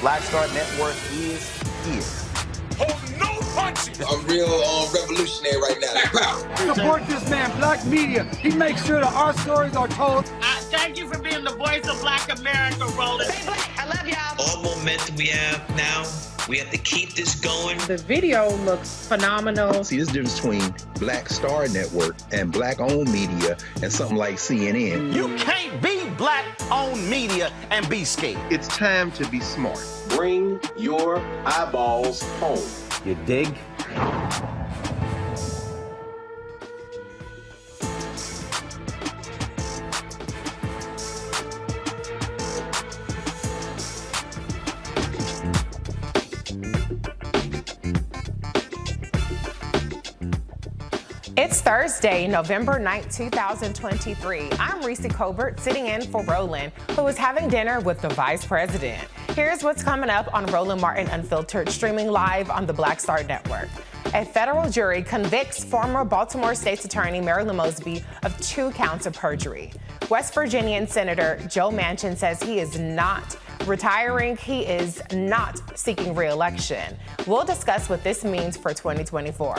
Black Star Network is here. Hold no punches! I'm real revolutionary right now. Support this man, Black Media. He makes sure that our stories are told. Thank you for being the voice of Black America, Roland. Stay black. I love y'all. All momentum we have now, we have to keep this going. The video looks phenomenal. See, there's a difference between Black Star Network and Black-owned media and something like CNN. You can't be Black-owned media and be scared. It's time to be smart. Bring your eyeballs home. You dig? It's Thursday, November 9th, 2023. I'm Reese Colbert, sitting in for Roland, who is having dinner with the Vice President. Here's what's coming up on Roland Martin Unfiltered, streaming live on the Black Star Network. A federal jury convicts former Baltimore State's Attorney Marilyn Mosby of 2 counts of perjury. West Virginian Senator Joe Manchin says he is not retiring. He is not seeking re-election. We'll discuss what this means for 2024.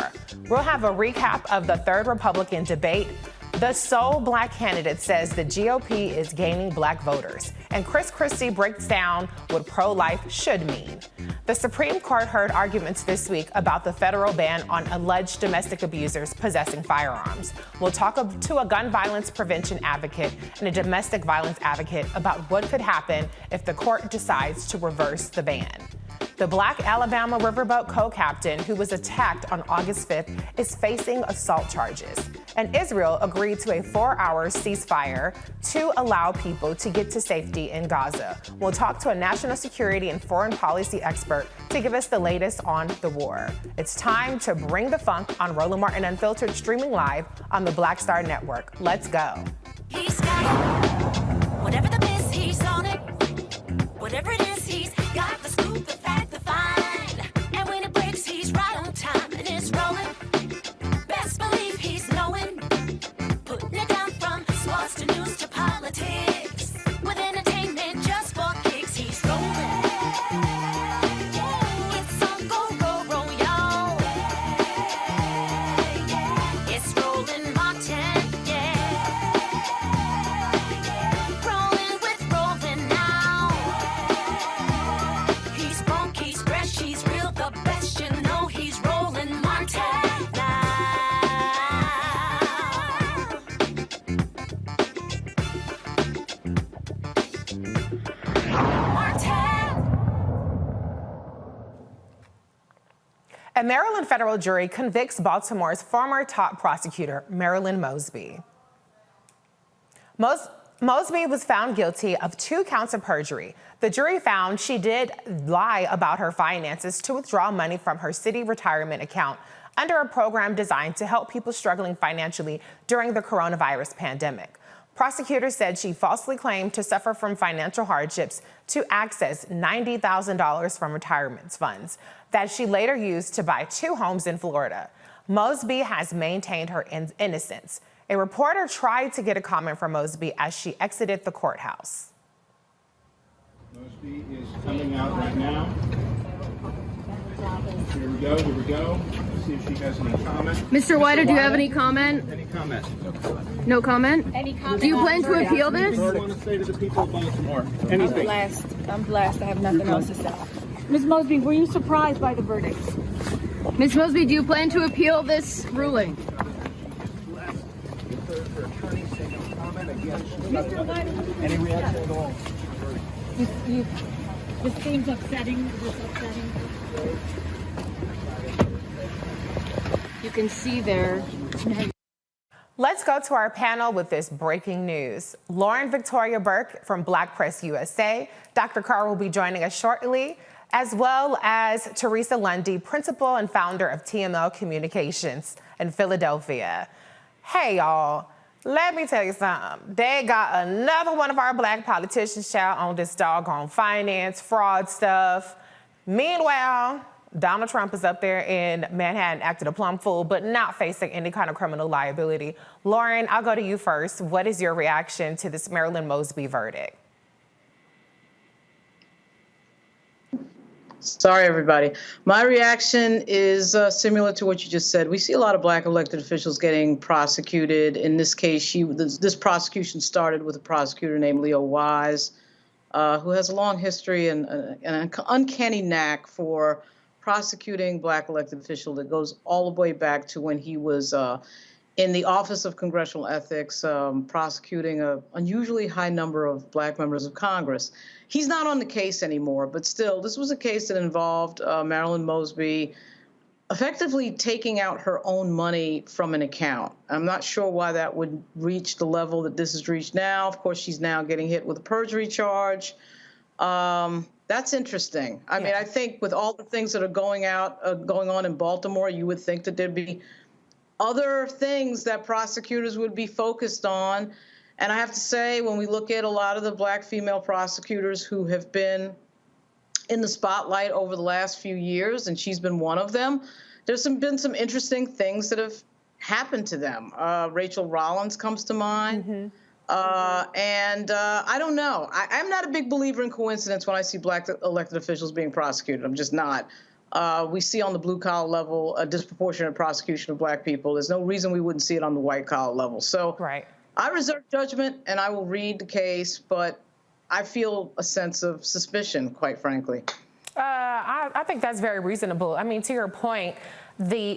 We'll have a recap of the 3rd Republican debate. The sole Black candidate says the GOP is gaining Black voters. And Chris Christie breaks down what pro-life should mean. The Supreme Court heard arguments this week about the federal ban on alleged domestic abusers possessing firearms. We'll talk to a gun violence prevention advocate and a domestic violence advocate about what could happen if the court decides to reverse the ban. The Black Alabama riverboat co-captain who was attacked on August 5th is facing assault charges. And Israel agreed to a 4-hour ceasefire to allow people to get to safety in Gaza. We'll talk to a national security and foreign policy expert to give us the latest on the war. It's time to bring the funk on Roland Martin Unfiltered, streaming live on the Black Star Network. Let's go. He's got it. Whatever the miss, he's on it. Whatever it is, he's got the scoop, the fact, the find. And when it breaks, he's right on time and it's rolling. Best believe he's knowing. Putting it down from sports to news to politics. With entertainment just for kicks, he's rolling. It's on go, roll, roll, y'all. It's Roland Martin, yeah. Rolling with Roland now. He's funky A Maryland federal jury convicts Baltimore's former top prosecutor, Marilyn Mosby. Mosby was found guilty of 2 counts of perjury. The jury found she did lie about her finances to withdraw money from her city retirement account under a program designed to help people struggling financially during the coronavirus pandemic. Prosecutors said she falsely claimed to suffer from financial hardships to access $90,000 from retirement funds that she later used to buy 2 homes in Florida. Mosby has maintained her innocence. A reporter tried to get a comment from Mosby as she exited the courthouse. Mosby is coming out right now. Here we go, here we go. Let's see if she has any comment. Mr. Whiter, do you have any comment? Any comment? No comment? Any comment? Do you plan to appeal this? What do you want to say to the people of Baltimore? Anything? I'm blessed. I have nothing else to say. Ms. Mosby, were you surprised by the verdict? Ms. Mosby, do you plan to appeal this ruling? Mr. White, Any reaction at all? this seems upsetting. You can see there. Let's go to our panel with this breaking news. Lauren Victoria Burke from Black Press USA. Dr. Carr will be joining us shortly, as well as Teresa Lundy, principal and founder of TML Communications in Philadelphia. Hey, y'all. Let me tell you something. They got another one of our black politicians out on this doggone finance fraud stuff. Meanwhile, Donald Trump is up there in Manhattan acting a plumb fool, but not facing any kind of criminal liability. Lauren, I'll go to you first. What is your reaction to this Marilyn Mosby verdict? Sorry, everybody. My reaction is similar to what you just said. We see a lot of black elected officials getting prosecuted. In this case, this prosecution started with a prosecutor named Leo Wise, who has a long history and an uncanny knack for prosecuting black elected officials that goes all the way back to when he was in the Office of Congressional Ethics, prosecuting an unusually high number of black members of Congress. He's not on the case anymore, but still, this was a case that involved Marilyn Mosby effectively taking out her own money from an account. I'm not sure why that would reach the level that this has reached now. Of course, she's now getting hit with a perjury charge. That's interesting. I mean, I think with all the things that are going on in Baltimore, you would think that there'd be other things that prosecutors would be focused on. And I have to say, when we look at a lot of the black female prosecutors who have been in the spotlight over the last few years, and she's been one of them, there's been some interesting things that have happened to them. Rachel Rollins comes to mind. And I don't know. I'm not a big believer in coincidence when I see black elected officials being prosecuted. I'm just not. We see on the blue-collar level a disproportionate prosecution of black people. There's no reason we wouldn't see it on the white-collar level. So I reserve judgment, and I will read the case, but I feel a sense of suspicion, quite frankly. I think that's very reasonable. I mean, to your point,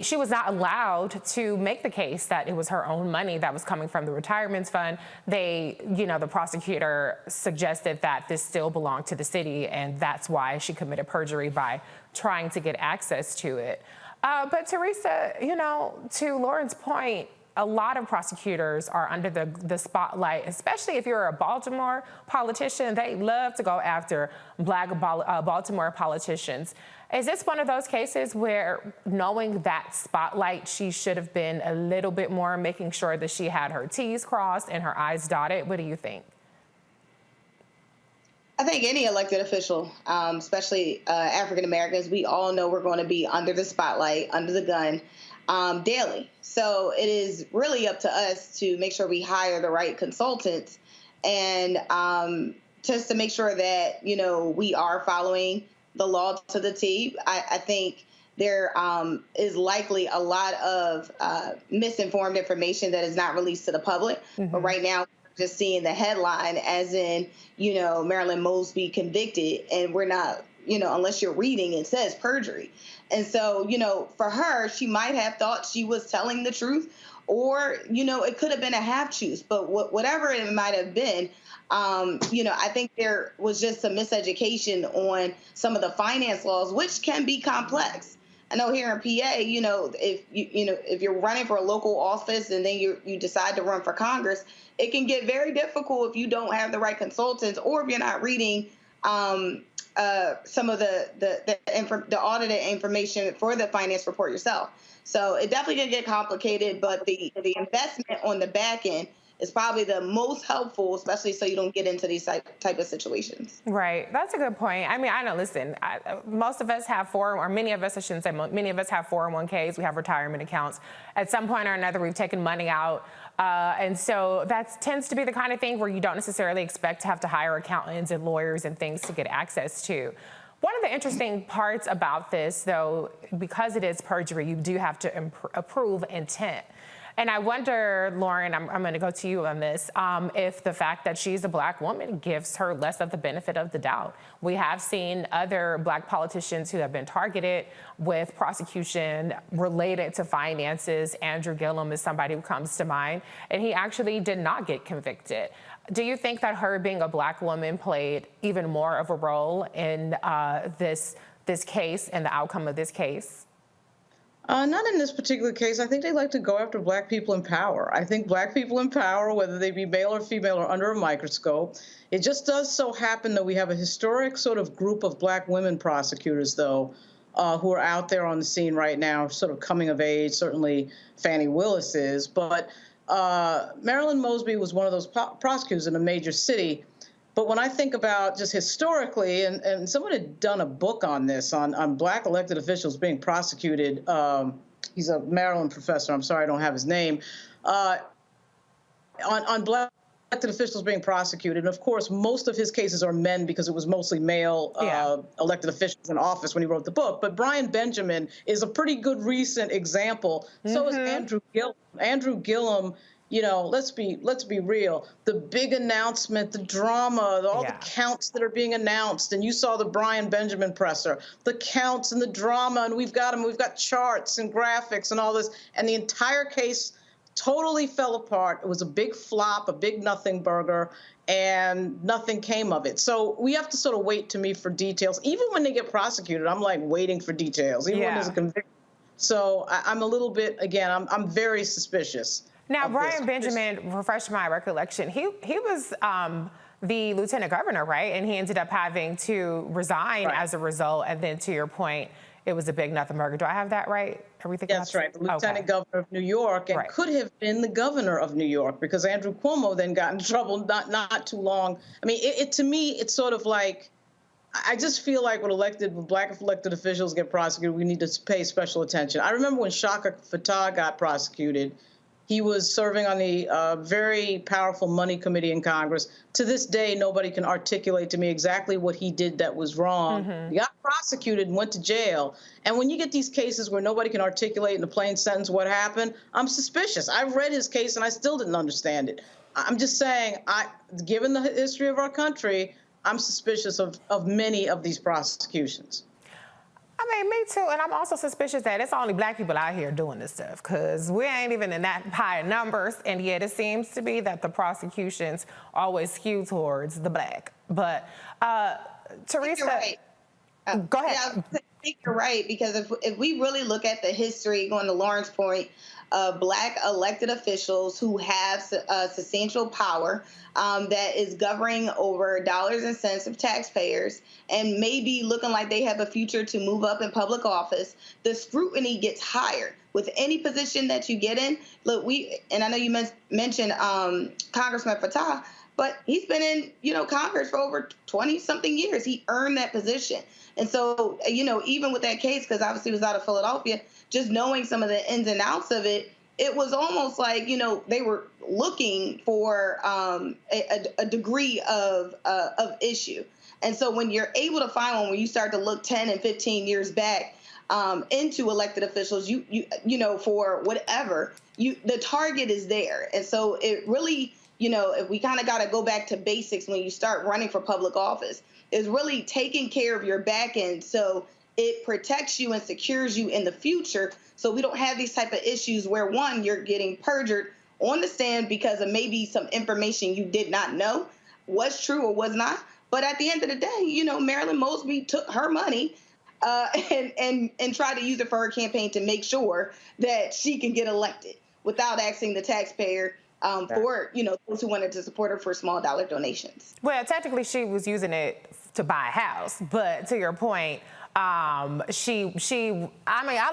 she was not allowed to make the case that it was her own money that was coming from the retirement fund. The prosecutor suggested that this still belonged to the city, and that's why she committed perjury by trying to get access to it. But Teresa, to Lauren's point, a lot of prosecutors are under the spotlight, especially if you're a Baltimore politician. They love to go after black Baltimore politicians. Is this one of those cases where, knowing that spotlight, she should have been a little bit more making sure that she had her T's crossed and her I's dotted? What do you think? I think any elected official, especially African Americans, we all know we're going to be under the spotlight, under the gun, daily. So it is really up to us to make sure we hire the right consultants and just to make sure that, we are following the law to the T. I think there is likely a lot of misinformed information that is not released to the public. But right now, we're just seeing the headline as in, Marilyn Mosby convicted, and we're not, unless you're reading, it says perjury. And so, for her, she might have thought she was telling the truth, or, it could have been a half truth. But whatever it might have been, I think there was just some miseducation on some of the finance laws, which can be complex. I know here in PA, if you're running for a local office and then you decide to run for Congress, it can get very difficult if you don't have the right consultants or if you're not reading some of the audited information for the finance report yourself. So it definitely can get complicated, but the investment on the back end is probably the most helpful, especially so you don't get into these type of situations. Right. That's a good point. I mean, I know, listen, most of us have many of us, I shouldn't say many of us have 401ks. We have retirement accounts. At some point or another, we've taken money out. And so that tends to be the kind of thing where you don't necessarily expect to have to hire accountants and lawyers and things to get access to. One of the interesting parts about this, though, because it is perjury, you do have to approve intent. And I wonder, Lauren, I'm going to go to you on this, if the fact that she's a black woman gives her less of the benefit of the doubt. We have seen other black politicians who have been targeted with prosecution related to finances. Andrew Gillum is somebody who comes to mind, and he actually did not get convicted. Do you think that her being a black woman played even more of a role in this case and the outcome of this case? Not in this particular case. I think they like to go after black people in power. I think black people in power, whether they be male or female or under a microscope, it just does so happen that we have a historic sort of group of black women prosecutors, though, who are out there on the scene right now, sort of coming of age. Certainly Fannie Willis is. But Marilyn Mosby was one of those prosecutors in a major city. But when I think about just historically, and someone had done a book on this, on black elected officials being prosecuted. He's a Maryland professor. I'm sorry I don't have his name. On black elected officials being prosecuted. And of course, most of his cases are men because it was mostly male elected officials in office when he wrote the book. But Brian Benjamin is a pretty good recent example. So is Andrew Gillum. Andrew Gillum, you know, let's be real. The big announcement, the drama, all the counts that are being announced, and you saw the Brian Benjamin presser, the counts and the drama, and we've got them. We've got charts and graphics and all this, and the entire case totally fell apart. It was a big flop, a big nothing burger, and nothing came of it. So we have to sort of wait, to me, for details. Even when they get prosecuted, I'm like waiting for details. Even when there's a conviction. So I'm a little bit, again, I'm very suspicious. Now, Brian Benjamin, refresh my recollection, he was the lieutenant governor, right? And he ended up having to resign as a result. And then, to your point, it was a big nothing burger. Do I have that right? That's right. The lieutenant governor of New York, and could have been the governor of New York, because Andrew Cuomo then got in trouble not too long. I mean, to me, it's sort of like, I just feel like when black elected officials get prosecuted, we need to pay special attention. I remember when Shaka Fatah got prosecuted. He was serving on the very powerful money committee in Congress. To this day, nobody can articulate to me exactly what he did that was wrong. He got prosecuted and went to jail. And when you get these cases where nobody can articulate in a plain sentence what happened, I'm suspicious. I've read his case and I still didn't understand it. I'm just saying, given the history of our country, I'm suspicious of many of these prosecutions. I mean, me too, and I'm also suspicious that it's only black people out here doing this stuff, because we ain't even in that high numbers, and yet it seems to be that the prosecutions always skew towards the black. But Teresa, right. Go ahead. Yeah, I think you're right, because if we really look at the history, going to Lauren's point, of black elected officials who have substantial power that is governing over dollars and cents of taxpayers and maybe looking like they have a future to move up in public office, the scrutiny gets higher with any position that you get in. Look, and I know you mentioned Congressman Fatah, but he's been in, Congress for over 20-something years. He earned that position. And so, even with that case, because obviously it was out of Philadelphia, just knowing some of the ins and outs of it, it was almost like, they were looking for a degree of issue. And so when you're able to find one where you start to look 10 and 15 years back into elected officials, you for whatever, the target is there. And so it really, if we kind of got to go back to basics when you start running for public office, is really taking care of your back end so it protects you and secures you in the future, so we don't have these type of issues where, one, you're getting perjured on the stand because of maybe some information you did not know was true or was not. But at the end of the day, Marilyn Mosby took her money and try to use it for her campaign to make sure that she can get elected without asking the taxpayer for, those who wanted to support her for small dollar donations. Well, technically she was using it to buy a house, but to your point, I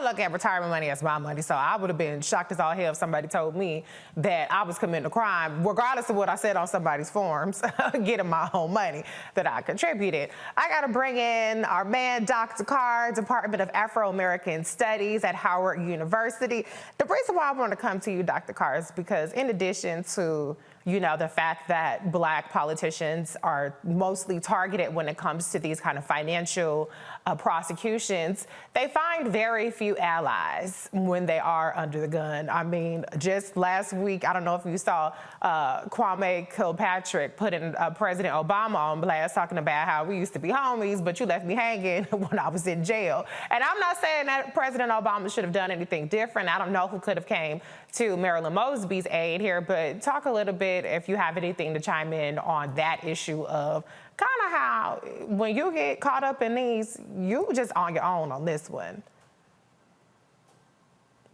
look at retirement money as my money, so I would have been shocked as all hell if somebody told me that I was committing a crime, regardless of what I said on somebody's forms, getting my own money that I contributed. I got to bring in our man, Dr. Carr, Department of Afro-American Studies at Howard University. The reason why I want to come to you, Dr. Carr, is because in addition to the fact that Black politicians are mostly targeted when it comes to these kind of financial prosecutions, they find very few allies when they are under the gun. I mean, just last week, I don't know if you saw Kwame Kilpatrick putting President Obama on blast, talking about how we used to be homies, but you left me hanging when I was in jail. And I'm not saying that President Obama should have done anything different. I don't know who could have came to Marilyn Mosby's aid here, but talk a little bit, if you have anything to chime in on that issue of kind of how when you get caught up in these, you just on your own on this one.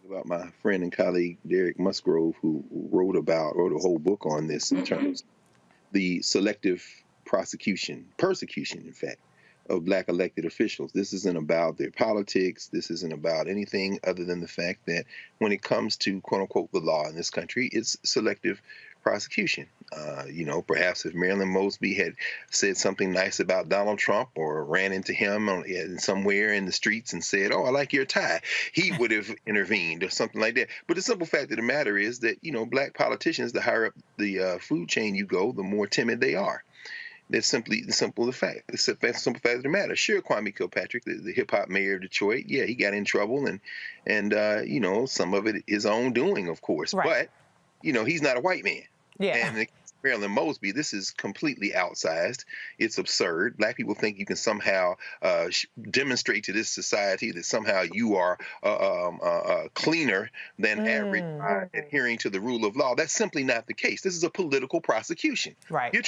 About my friend and colleague Derek Musgrove, who wrote a whole book on this in terms of the selective persecution, in fact, of Black elected officials. This isn't about their politics. This isn't about anything other than the fact that when it comes to, quote unquote, the law in this country, it's selective prosecution. Perhaps if Marilyn Mosby had said something nice about Donald Trump or ran into him somewhere in the streets and said, "Oh, I like your tie," he would have intervened or something like that. But the simple fact of the matter is that, Black politicians, the higher up the food chain you go, the more timid they are. That's simply the simple fact of the matter. Sure, Kwame Kilpatrick, the hip hop mayor of Detroit, yeah, he got in trouble, and some of it his own doing, of course. Right. But he's not a white man. Yeah. And Marilyn Mosby, this is completely outsized. It's absurd. Black people think you can somehow demonstrate to this society that somehow you are cleaner than average by adhering to the rule of law. That's simply not the case. This is a political prosecution. Right. You're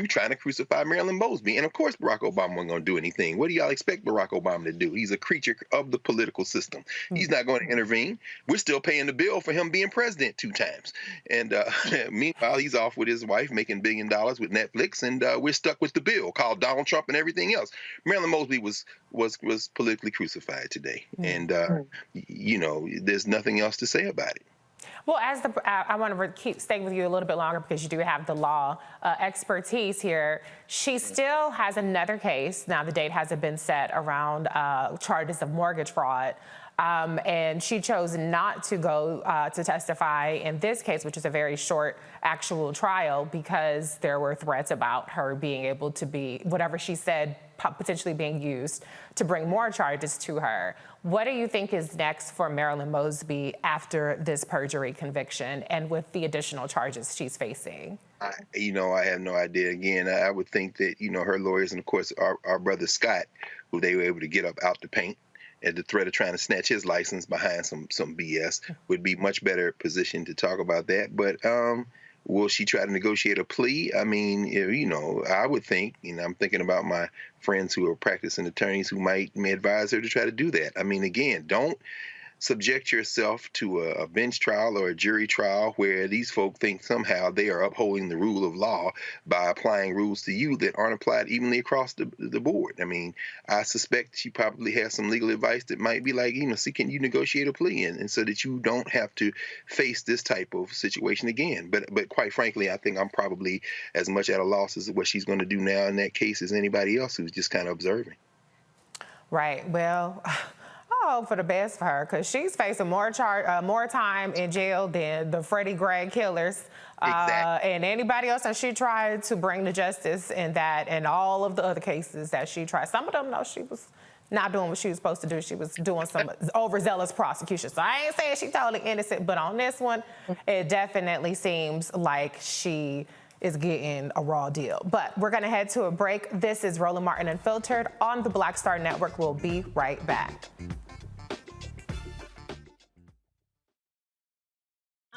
trying to crucify Marilyn Mosby, and of course Barack Obama wasn't going to do anything. What do y'all expect Barack Obama to do? He's a creature of the political system. He's not going to intervene. We're still paying the bill for him being president 2 times, and meanwhile he's off with his wife making $1 billion with Netflix, and we're stuck with the bill called Donald Trump and everything else. Marilyn Mosby was politically crucified today, and there's nothing else to say about it. Well, I want to keep staying with you a little bit longer because you do have the law expertise here. She still has another case. Now, the date hasn't been set around charges of mortgage fraud. And she chose not to go to testify in this case, which is a very short actual trial, because there were threats about her being able to be, whatever she said, potentially being used to bring more charges to her. What do you think is next for Marilyn Mosby after this perjury conviction and with the additional charges she's facing? I have no idea. Again, I would think that, her lawyers and, of course, our brother Scott, who they were able to get up out the paint at the threat of trying to snatch his license behind some BS, would be much better positioned to talk about that. But will she try to negotiate a plea? I mean, I would think, I'm thinking about my friends who are practicing attorneys who may advise her to try to do that. I mean, again, don't subject yourself to a bench trial or a jury trial where these folk think somehow they are upholding the rule of law by applying rules to you that aren't applied evenly across the board. I mean, I suspect she probably has some legal advice that might be like, see, can you negotiate a plea and so that you don't have to face this type of situation again. But quite frankly, I think I'm probably as much at a loss as what she's going to do now in that case as anybody else who's just kind of observing. Right. Well, I hope for the best for her, because she's facing more time in jail than the Freddie Gray killers. Exactly. And anybody else that she tried to bring to justice in that, and all of the other cases that she tried. Some of them, no, she was not doing what she was supposed to do. She was doing some overzealous prosecution. So I ain't saying she's totally innocent, but on this one, it definitely seems like she is getting a raw deal. But we're going to head to a break. This is Roland Martin Unfiltered on the Black Star Network. We'll be right back.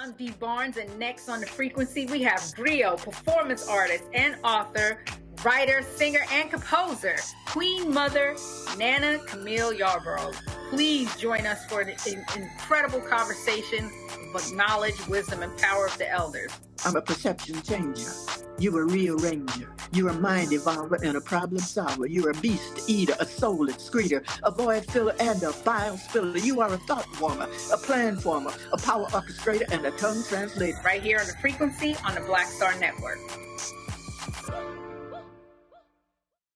I'm Dee Barnes, and next on The Frequency, we have griot, performance artist, and author writer, singer, and composer, Queen Mother Nana Camille Yarborough. Please join us for an incredible conversation with knowledge, wisdom, and power of the elders. I'm a perception changer. You're a rearranger. You're a mind evolver and a problem solver. You're a beast eater, a soul excreter, a void filler, and a file spiller. You are a thought former, a plan former, a power orchestrator, and a tongue translator. Right here on The Frequency on the Black Star Network.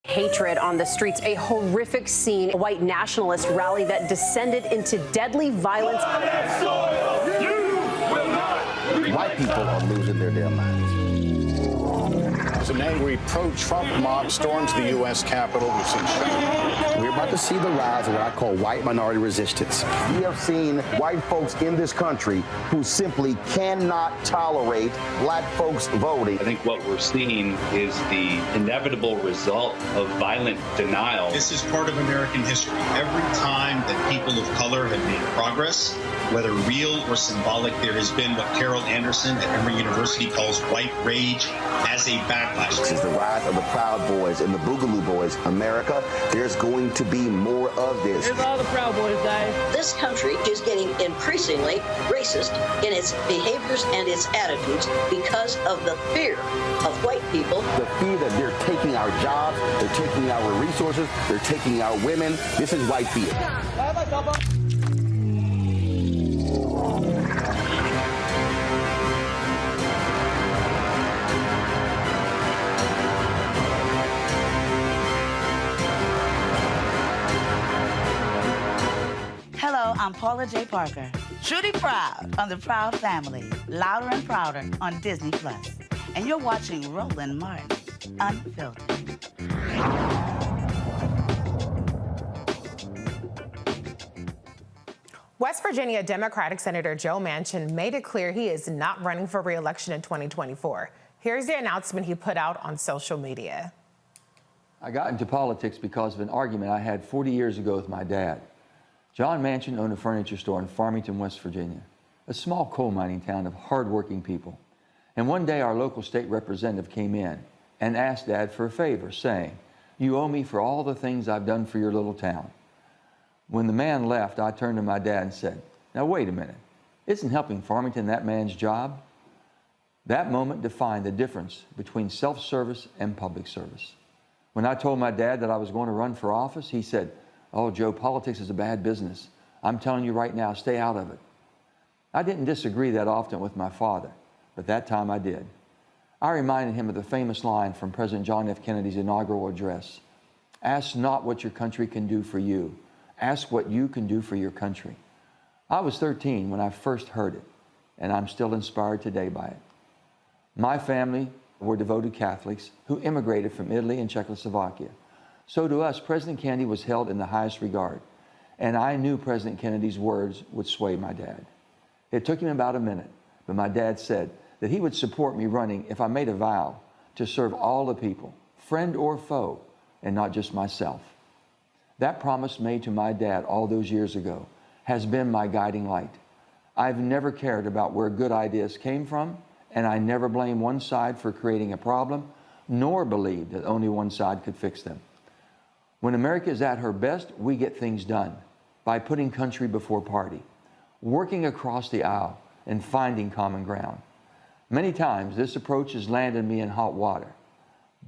Hatred on the streets, a horrific scene, a white nationalist rally that descended into deadly violence. White people are losing their damn minds. An angry pro-Trump mob storms the U.S. Capitol. We're about to see the rise of what I call white minority resistance. We have seen white folks in this country who simply cannot tolerate black folks voting. I think what we're seeing is the inevitable result of violent denial. This is part of American history. Every time that people of color have made progress, whether real or symbolic, there has been what Carol Anderson at Emory University calls white rage as a backlash. This is the rise of the Proud Boys and the Boogaloo Boys. America, there's going to be more of this. Here's all the Proud Boys, guys. This country is getting increasingly racist in its behaviors and its attitudes because of the fear of white people. The fear that they're taking our jobs, they're taking our resources, they're taking our women. This is white fear. Hello, I'm Paula J. Parker. Truly proud on the Proud Family, louder and prouder on Disney+. And you're watching Roland Martin, Unfiltered. West Virginia Democratic Senator Joe Manchin made it clear he is not running for re-election in 2024. Here's the announcement he put out on social media. I got into politics because of an argument I had 40 years ago with my dad. John Manchin owned a furniture store in Farmington, West Virginia, a small coal mining town of hardworking people. And one day our local state representative came in and asked Dad for a favor, saying, "You owe me for all the things I've done for your little town." When the man left, I turned to my dad and said, "Now wait a minute, isn't helping Farmington that man's job?" That moment defined the difference between self-service and public service. When I told my dad that I was going to run for office, he said, "Oh, Joe, politics is a bad business. I'm telling you right now, stay out of it." I didn't disagree that often with my father, but that time I did. I reminded him of the famous line from President John F. Kennedy's inaugural address, "Ask not what your country can do for you. Ask what you can do for your country." I was 13 when I first heard it, and I'm still inspired today by it. My family were devoted Catholics who immigrated from Italy and Czechoslovakia. So to us, President Kennedy was held in the highest regard, and I knew President Kennedy's words would sway my dad. It took him about a minute, but my dad said that he would support me running if I made a vow to serve all the people, friend or foe, and not just myself. That promise made to my dad all those years ago has been my guiding light. I've never cared about where good ideas came from, and I never blamed one side for creating a problem, nor believed that only one side could fix them. When America is at her best, we get things done by putting country before party, working across the aisle, and finding common ground. Many times, this approach has landed me in hot water,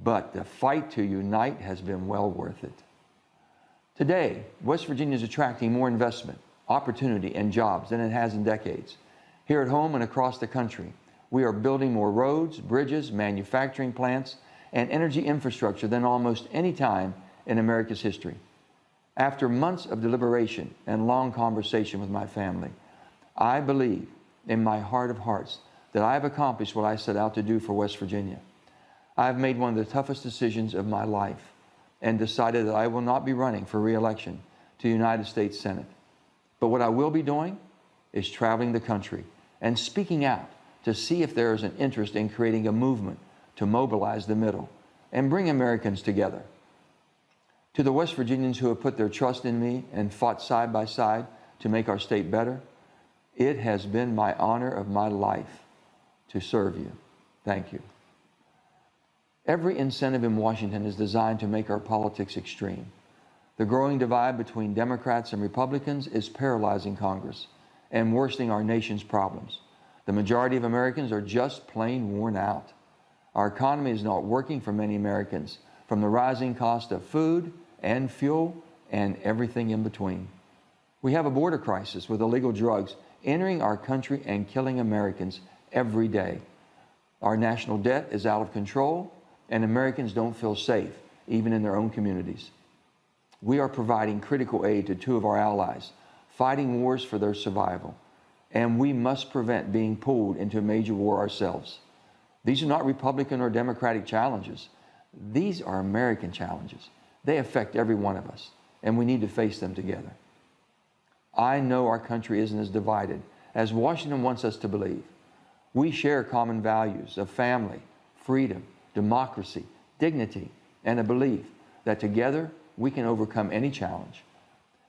but the fight to unite has been well worth it. Today, West Virginia is attracting more investment, opportunity, and jobs than it has in decades. Here at home and across the country, we are building more roads, bridges, manufacturing plants, and energy infrastructure than almost any time in America's history. After months of deliberation and long conversation with my family, I believe in my heart of hearts that I have accomplished what I set out to do for West Virginia. I have made one of the toughest decisions of my life and decided that I will not be running for re-election to the United States Senate. But what I will be doing is traveling the country and speaking out to see if there is an interest in creating a movement to mobilize the middle and bring Americans together. To the West Virginians who have put their trust in me and fought side by side to make our state better, it has been my honor of my life to serve you. Thank you. Every incentive in Washington is designed to make our politics extreme. The growing divide between Democrats and Republicans is paralyzing Congress and worsening our nation's problems. The majority of Americans are just plain worn out. Our economy is not working for many Americans, from the rising cost of food and fuel and everything in between. We have a border crisis with illegal drugs entering our country and killing Americans every day. Our national debt is out of control, and Americans don't feel safe, even in their own communities. We are providing critical aid to two of our allies, fighting wars for their survival, and we must prevent being pulled into a major war ourselves. These are not Republican or Democratic challenges. These are American challenges. They affect every one of us, and we need to face them together. I know our country isn't as divided as Washington wants us to believe. We share common values of family, freedom, democracy, dignity, and a belief that together we can overcome any challenge.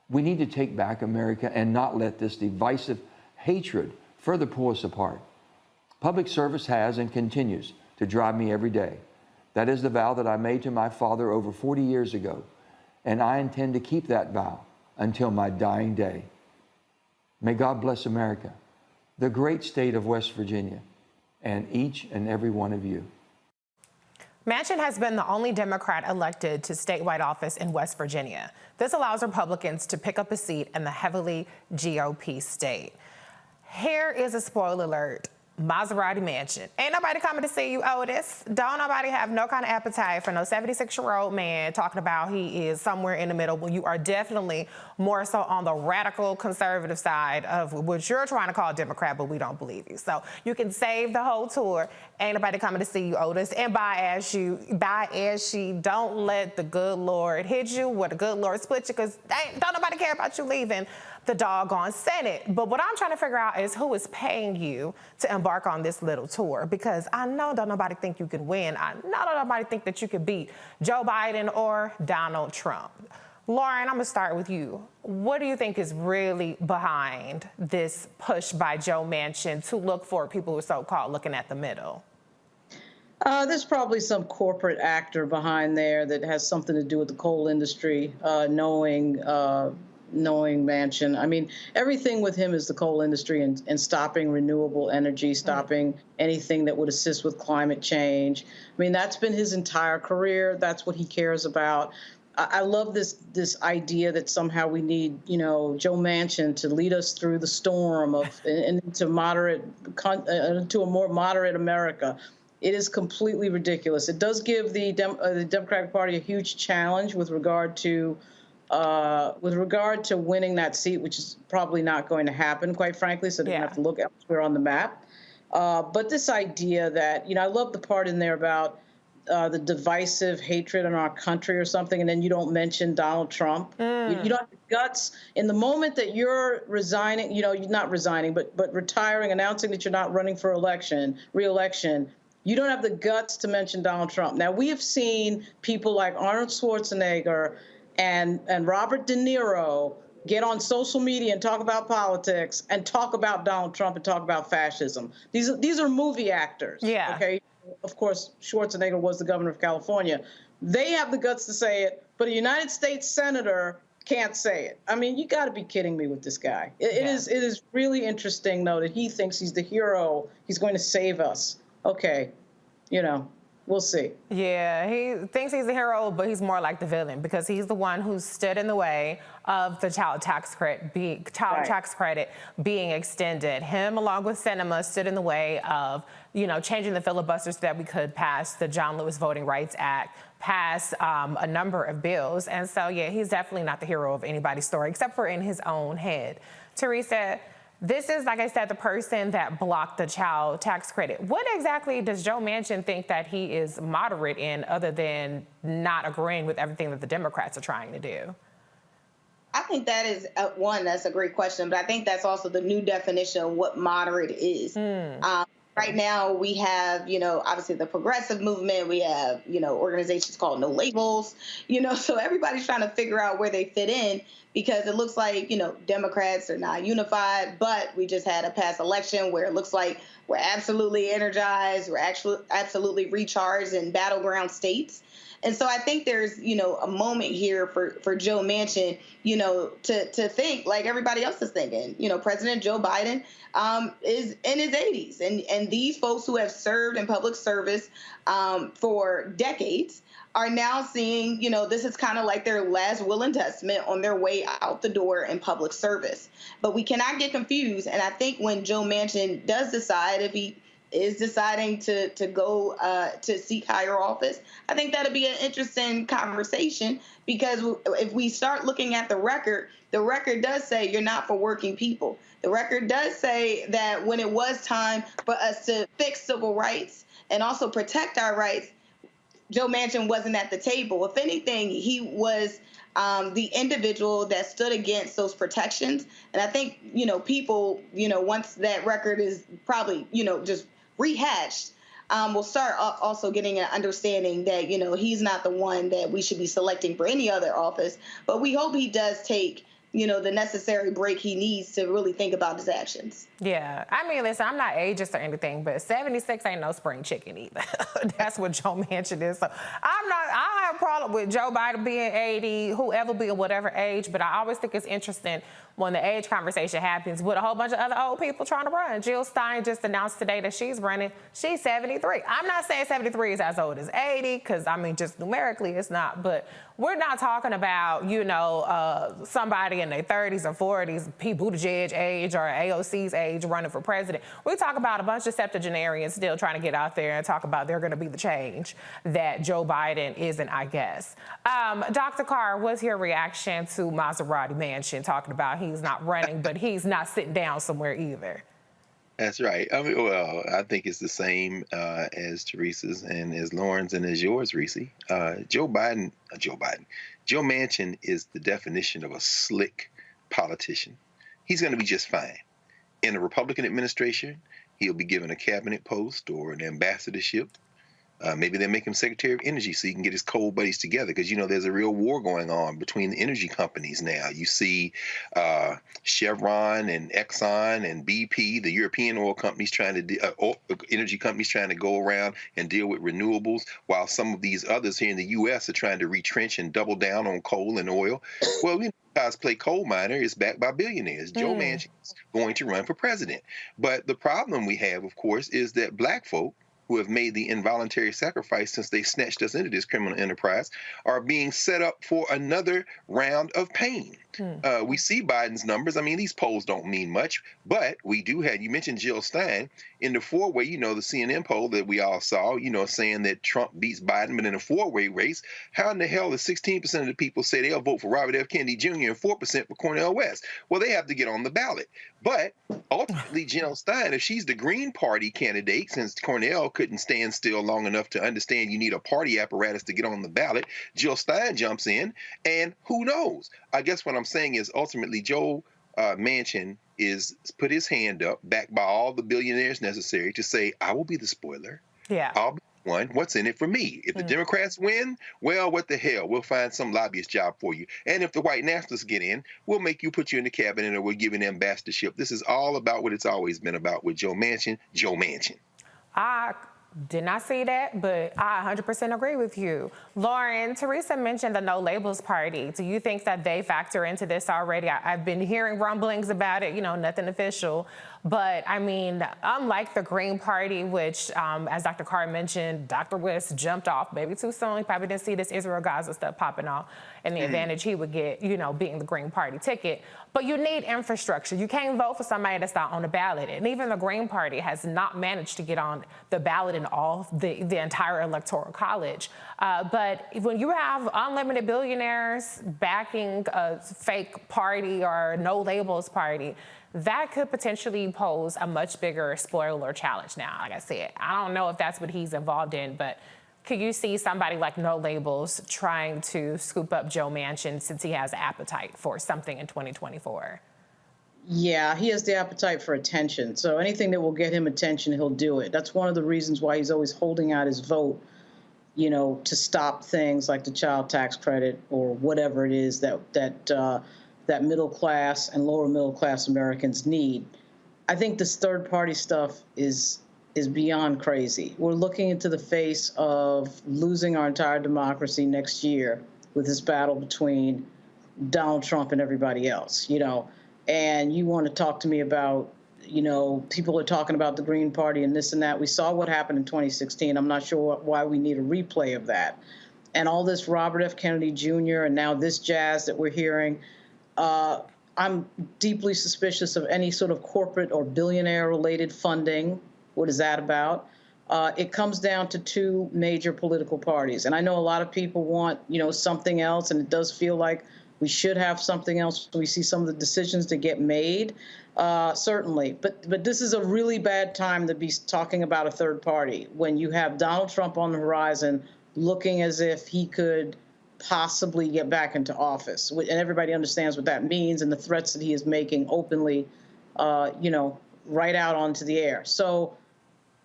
We need to take back America and not let this divisive hatred further pull us apart. Public service has and continues to drive me every day. That is the vow that I made to my father over 40 years ago, and I intend to keep that vow until my dying day. May God bless America, the great state of West Virginia, and each and every one of you. Manchin has been the only Democrat elected to statewide office in West Virginia. This allows Republicans to pick up a seat in the heavily GOP state. Here is a spoiler alert. Maserati Mansion. Ain't nobody coming to see you, Otis. Don't nobody have no kind of appetite for no 76-year-old man talking about he is somewhere in the middle when you are definitely more so on the radical conservative side of what you're trying to call Democrat, but we don't believe you. So you can save the whole tour. Ain't nobody coming to see you, Otis. And by as she, don't let the good Lord hit you or the good Lord split you, because don't nobody care about you leaving the doggone Senate. But what I'm trying to figure out is who is paying you to embark on this little tour, because I know don't nobody think you can win. I know don't nobody think that you could beat Joe Biden or Donald Trump. Lauren, I'm gonna start with you. What do you think is really behind this push by Joe Manchin to look for people who are so-called looking at the middle? There's probably some corporate actor behind there that has something to do with the coal industry, knowing Manchin. I mean, everything with him is the coal industry and stopping renewable energy, stopping anything that would assist with climate change. I mean, that's been his entire career. That's what he cares about. I love this idea that somehow we need, Joe Manchin to lead us through the storm into a more moderate America. It is completely ridiculous. It does give the Democratic Party a huge challenge with regard to winning that seat, which is probably not going to happen, quite frankly, so they're going to have to look elsewhere on the map. But this idea that, I love the part in there about the divisive hatred in our country or something, and then you don't mention Donald Trump. You don't have the guts. In the moment that you're resigning, you're not resigning, but retiring, announcing that you're not running for re-election, you don't have the guts to mention Donald Trump. Now, we have seen people like Arnold Schwarzenegger and Robert De Niro get on social media and talk about politics and talk about Donald Trump and talk about fascism. These are movie actors. Yeah. Okay. Of course, Schwarzenegger was the governor of California. They have the guts to say it, but a United States senator can't say it. I mean, you got to be kidding me with this guy. It is really interesting, though, that he thinks he's the hero. He's going to save us. Okay, we'll see. Yeah, he thinks he's the hero, but he's more like the villain, because he's the one who stood in the way of the child tax credit being extended. Him, along with Sinema, stood in the way of, changing the filibuster so that we could pass the John Lewis Voting Rights Act, pass a number of bills. And so, yeah, he's definitely not the hero of anybody's story, except for in his own head. Teresa, this is, like I said, the person that blocked the child tax credit. What exactly does Joe Manchin think that he is moderate in, other than not agreeing with everything that the Democrats are trying to do? I think that is, that's a great question, but I think that's also the new definition of what moderate is. Right now, we have, obviously the progressive movement. We have, organizations called No Labels, so everybody's trying to figure out where they fit in because it looks like, Democrats are not unified, but we just had a past election where it looks like we're absolutely energized. We're actually absolutely recharged in battleground states. And so I think there's, a moment here for Joe Manchin, to think like everybody else is thinking. President Joe Biden is in his 80s. And these folks who have served in public service for decades are now seeing, this is kind of like their last will and testament on their way out the door in public service. But we cannot get confused. And I think when Joe Manchin does decide, if he is deciding to go to seek higher office, I think that'll be an interesting conversation because if we start looking at the record does say you're not for working people. The record does say that when it was time for us to fix civil rights and also protect our rights, Joe Manchin wasn't at the table. If anything, he was the individual that stood against those protections. And I think, people, once that record is probably, just rehashed, we'll start also getting an understanding that, he's not the one that we should be selecting for any other office. But we hope he does take, the necessary break he needs to really think about his actions. Yeah. I mean, listen, I'm not ageist or anything, but 76 ain't no spring chicken either. That's what Joe Manchin is. So I don't have a problem with Joe Biden being 80, whoever being whatever age, but I always think it's interesting when the age conversation happens with a whole bunch of other old people trying to run. Jill Stein just announced today that she's running. She's 73. I'm not saying 73 is as old as 80, because, I mean, just numerically it's not. But we're not talking about, somebody in their 30s or 40s, Pete Buttigieg age or AOC's age running for president. We talk about a bunch of septuagenarians still trying to get out there and talk about they're going to be the change that Joe Biden isn't, I guess. Dr. Carr, what's your reaction to Maserati Manchin talking about he's not running, but he's not sitting down somewhere either? That's right. I mean, well, I think it's the same as Teresa's and as Lauren's and as yours, Reese. Joe Manchin is the definition of a slick politician. He's going to be just fine. In a Republican administration, he'll be given a cabinet post or an ambassadorship. Maybe they'll make him Secretary of Energy so he can get his coal buddies together because, there's a real war going on between the energy companies now. You see Chevron and Exxon and BP, the European oil companies energy companies trying to go around and deal with renewables, while some of these others here in the U.S. are trying to retrench and double down on coal and oil. Well, play coal miner is backed by billionaires. Joe Manchin is going to run for president. But the problem we have, of course, is that black folk who have made the involuntary sacrifice since they snatched us into this criminal enterprise are being set up for another round of pain. We see Biden's numbers. I mean, these polls don't mean much, but we do have, you mentioned Jill Stein, in the four-way, the CNN poll that we all saw, saying that Trump beats Biden, but in a four-way race, how in the hell is 16% of the people say they'll vote for Robert F. Kennedy Jr. and 4% for Cornel West? Well, they have to get on the ballot. But ultimately, Jill Stein, if she's the Green Party candidate, since Cornel couldn't stand still long enough to understand you need a party apparatus to get on the ballot, Jill Stein jumps in, and who knows? I guess what I'm saying is ultimately Joe Manchin is put his hand up, backed by all the billionaires necessary, to say, I will be the spoiler. Yeah. I'll be one. What's in it for me? If the Democrats win, well, what the hell? We'll find some lobbyist job for you. And if the white nationalists get in, we'll put you in the cabinet, or we'll give you an ambassadorship. This is all about what it's always been about with Joe Manchin. Joe Manchin. I did not see that, but I 100% agree with you. Lauren, Teresa mentioned the No Labels Party. Do you think that they factor into this already? I've been hearing rumblings about it, nothing official. But, I mean, unlike the Green Party, which, as Dr. Carr mentioned, Dr. West jumped off maybe too soon. He probably didn't see this Israel-Gaza stuff popping off and the advantage he would get, being the Green Party ticket. But you need infrastructure. You can't vote for somebody that's not on the ballot. And even the Green Party has not managed to get on the ballot in all the entire electoral college. But when you have unlimited billionaires backing a fake party or No Labels Party, that could potentially pose a much bigger spoiler challenge now. Like I said, I don't know if that's what he's involved in, but could you see somebody like No Labels trying to scoop up Joe Manchin since he has appetite for something in 2024? Yeah, he has the appetite for attention. So anything that will get him attention, he'll do it. That's one of the reasons why he's always holding out his vote, you know, to stop things like the child tax credit or whatever it is that middle class and lower middle class Americans need. I think this third party stuff is beyond crazy. We're looking into the face of losing our entire democracy next year with this battle between Donald Trump and everybody else, you know. And you want to talk to me about, you know, people are talking about the Green Party and this and that. We saw what happened in 2016. I'm not sure why we need a replay of that. And all this Robert F. Kennedy Jr. and now this jazz that we're hearing, I'm deeply suspicious of any sort of corporate or billionaire-related funding. What is that about? It comes down to two major political parties. And I know a lot of people want, you know, something else, and it does feel like we should have something else. We see some of the decisions that get made, certainly. But this is a really bad time to be talking about a third party when you have Donald Trump on the horizon looking as if he could possibly get back into office. And everybody understands what that means and the threats that he is making openly, you know, right out onto the air. So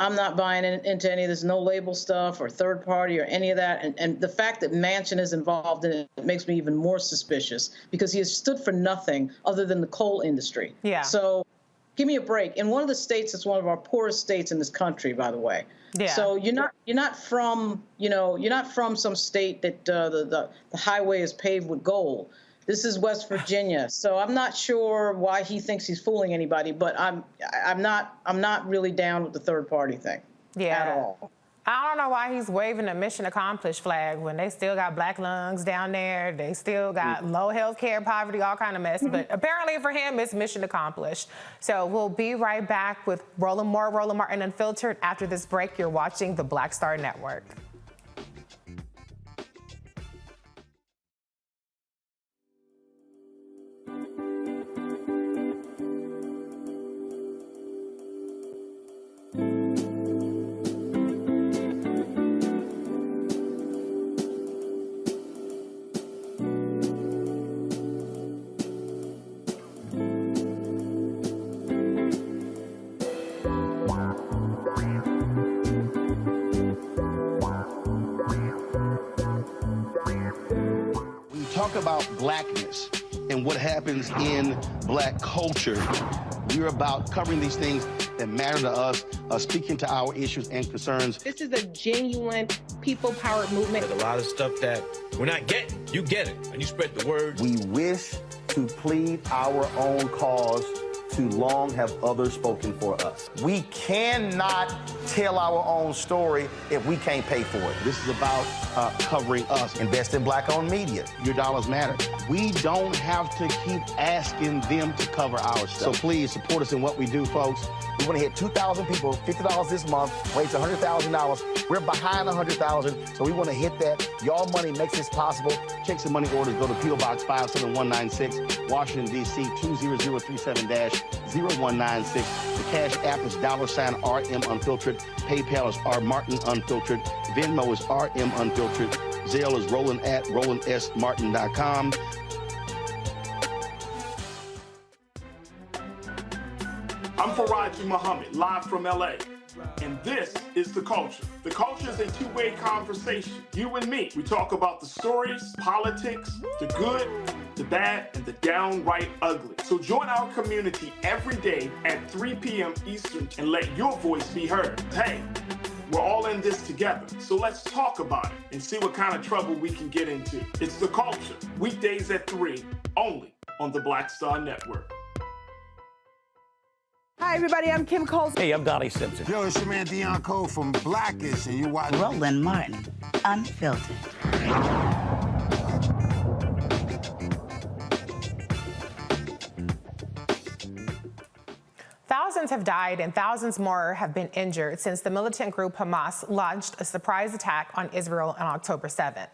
I'm not buying into any of this no label stuff or third party or any of that. And the fact that Manchin is involved in it makes me even more suspicious because he has stood for nothing other than the coal industry. Yeah. So give me a break. In one of the states that's one of our poorest states in this country, by the way. Yeah. So you're not from, you know, you're not from some state that the highway is paved with gold. This is West Virginia, so I'm not sure why he thinks he's fooling anybody, but I'm not really down with the third party thing at all. I don't know why he's waving a mission accomplished flag when they still got black lungs down there. They still got low health care, poverty, all kind of mess. But apparently for him, it's mission accomplished. So we'll be right back with Roland Martin Unfiltered. After this break, you're watching the Black Star Network. Talk about blackness and what happens in black culture. We're about covering these things that matter to us, speaking to our issues and concerns. This is a genuine people-powered movement. There's a lot of stuff that we're not getting. You get it, and you spread the word. We wish to plead our own cause. Too long have others spoken for us. We cannot tell our own story if we can't pay for it. This is about covering us. Invest in black-owned media. Your dollars matter. We don't have to keep asking them to cover our stuff. So please support us in what we do, folks. We want to hit 2,000 people, $50 this month, raise $100,000. We're behind 100,000, so we want to hit that. Y'all money makes this possible. Checks and money orders go to P.O. Box 57196, Washington, D.C. 20037-0196. The Cash App is $RM Unfiltered. PayPal is R Martin Unfiltered. Venmo is RM Unfiltered. Zelle is Roland at RolandSMartin.com. I'm Faraji Muhammad, live from LA. And this is The Culture. The Culture is a two-way conversation. You and me. We talk about the stories, politics, the good, the bad, and the downright ugly. So join our community every day at 3 p.m. Eastern and let your voice be heard. Hey, we're all in this together. So let's talk about it and see what kind of trouble we can get into. It's The Culture, weekdays at 3, only on the Black Star Network. Hi, everybody. I'm Kim Coles. Hey, I'm Donnie Simpson. Yo, it's your man Deion Cole from Blackish, and you watch Roland Martin, Unfiltered. Thousands have died and thousands more have been injured since the militant group Hamas launched a surprise attack on Israel on October 7th.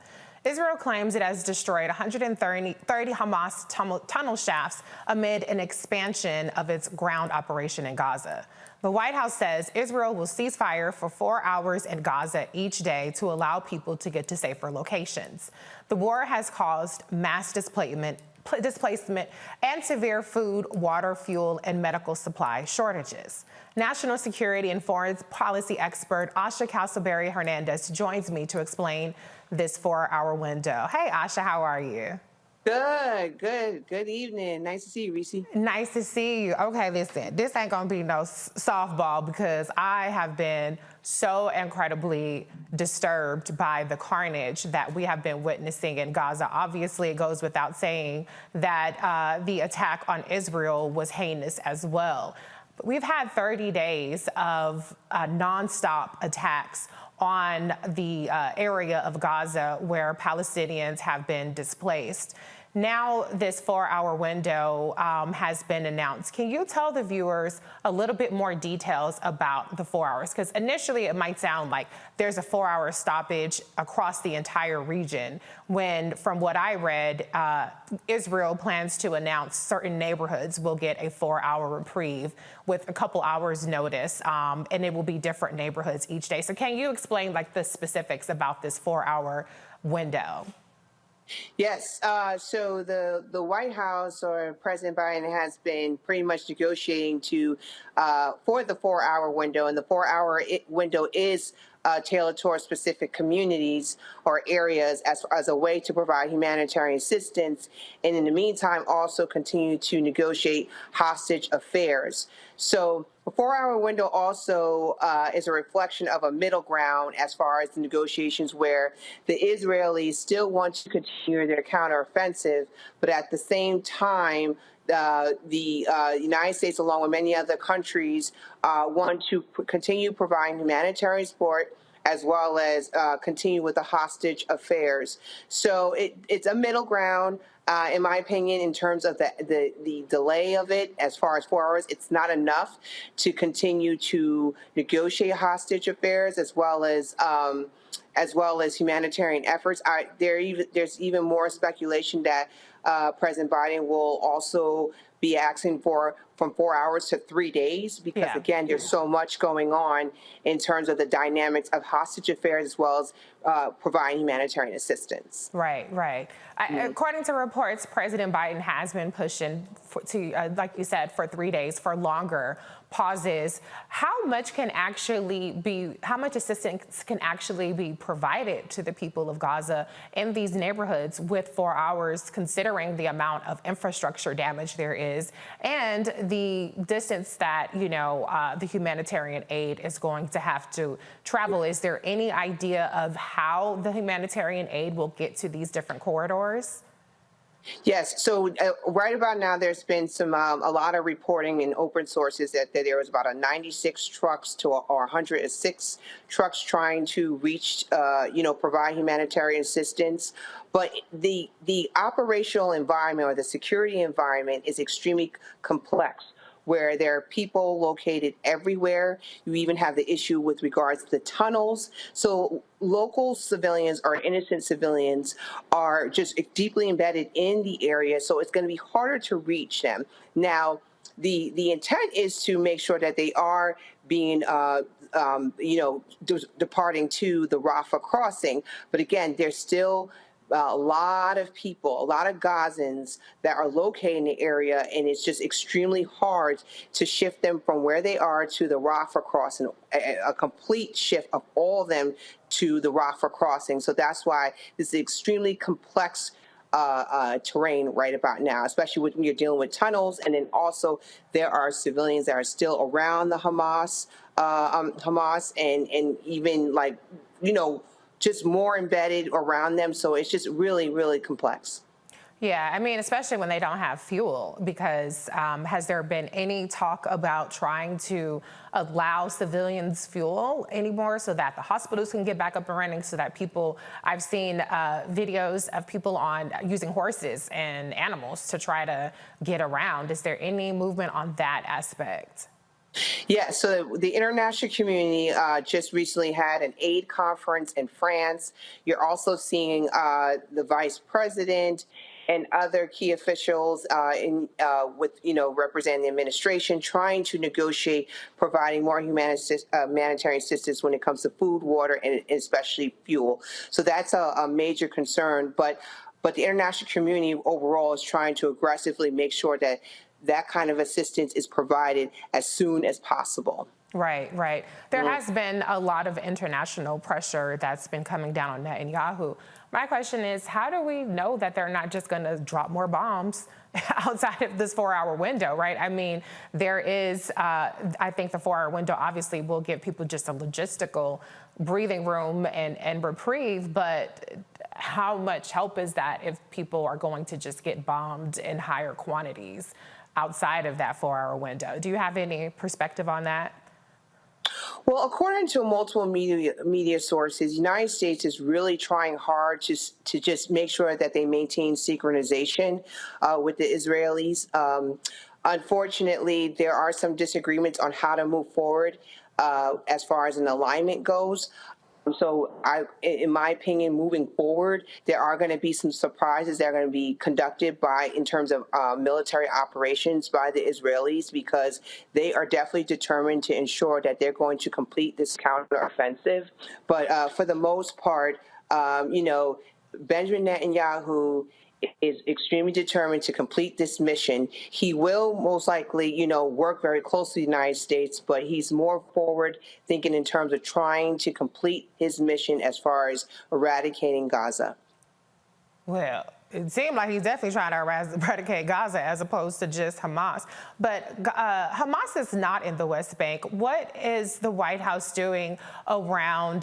Israel claims it has destroyed 130 Hamas tunnel shafts amid an expansion of its ground operation in Gaza. The White House says Israel will cease fire for 4 hours in Gaza each day to allow people to get to safer locations. The war has caused mass displacement displacement, and severe food, water, fuel, and medical supply shortages. National security and foreign policy expert Asha Castleberry Hernandez joins me to explain this 4-hour window. Hey, Asha, how are you? Good evening. Nice to see you, Reese. Nice to see you. Okay, listen, this ain't gonna be no softball because I have been so incredibly disturbed by the carnage that we have been witnessing in Gaza. Obviously, it goes without saying that the attack on Israel was heinous as well. But we've had 30 days of nonstop attacks on the area of Gaza where Palestinians have been displaced. Now this 4-hour window has been announced. Can you tell the viewers a little bit more details about the 4 hours? Because initially it might sound like there's a 4-hour stoppage across the entire region when, from what I read, Israel plans to announce certain neighborhoods will get a 4-hour reprieve with a couple hours notice, and it will be different neighborhoods each day. So can you explain like the specifics about this 4-hour window? Yes. So the White House or President Biden has been pretty much negotiating for the 4-hour window, and the 4-hour window is tailored towards specific communities or areas as a way to provide humanitarian assistance, and in the meantime also continue to negotiate hostage affairs. So the 4-hour window also is a reflection of a middle ground as far as the negotiations where the Israelis still want to continue their counteroffensive, but at the same time, the United States, along with many other countries, want to continue providing humanitarian support as well as continue with the hostage affairs. So it's a middle ground. In my opinion, in terms of the delay of it, as far as 4 hours, it's not enough to continue to negotiate hostage affairs as well as humanitarian efforts. There's even more speculation that President Biden will also be asking for from 4 hours to 3 days because, again, there's so much going on in terms of the dynamics of hostage affairs as well as providing humanitarian assistance. Right. According to reports, President Biden has been pushing like you said, for 3 days, for longer pauses. How much assistance can actually be provided to the people of Gaza in these neighborhoods with 4 hours, considering the amount of infrastructure damage there is and the distance that, the humanitarian aid is going to have to travel? Is there any idea of how the humanitarian aid will get to these different corridors? Yes. So right about now, there's been a lot of reporting in open sources that there was about 96 trucks or 106 trucks trying to reach, provide humanitarian assistance. But the operational environment or the security environment is extremely complex, where there are people located everywhere. You even have the issue with regards to the tunnels. So local civilians or innocent civilians are just deeply embedded in the area, so it's going to be harder to reach them. Now, the intent is to make sure that they are being departing to the Rafah crossing. But again, there's still a lot of people, a lot of Gazans that are located in the area, and it's just extremely hard to shift them from where they are to the Rafah crossing, a complete shift of all of them to the Rafah crossing. So that's why this is extremely complex terrain right about now, especially when you're dealing with tunnels. And then also there are civilians that are still around the Hamas and even just more embedded around them. So it's just really, really complex. Yeah, I mean, especially when they don't have fuel, because has there been any talk about trying to allow civilians fuel anymore so that the hospitals can get back up and running, so that I've seen videos of people using horses and animals to try to get around. Is there any movement on that aspect? Yeah, so the international community just recently had an aid conference in France. You're also seeing the vice president and other key officials representing the administration trying to negotiate providing more humanitarian assistance when it comes to food, water, and especially fuel. So that's a major concern. But but the international community overall is trying to aggressively make sure that that kind of assistance is provided as soon as possible. Right, right. There has been a lot of international pressure that's been coming down on Netanyahu. My question is, how do we know that they're not just going to drop more bombs outside of this 4-hour window, right? I mean, there is, I think the 4-hour window obviously will give people just a logistical breathing room and reprieve, but how much help is that if people are going to just get bombed in higher quantities outside of that 4-hour window? Do you have any perspective on that? Well, according to multiple media sources, the United States is really trying hard to just make sure that they maintain synchronization with the Israelis. Unfortunately, there are some disagreements on how to move forward as far as an alignment goes. So in my opinion, moving forward, there are going to be some surprises that are going to be conducted in terms of military operations by the Israelis, because they are definitely determined to ensure that they're going to complete this counteroffensive. But for the most part, Benjamin Netanyahu is extremely determined to complete this mission. He will most likely, work very closely with the United States, but he's more forward thinking in terms of trying to complete his mission as far as eradicating Gaza. Well, it seemed like he's definitely trying to eradicate Gaza as opposed to just Hamas. But Hamas is not in the West Bank. What is the White House doing around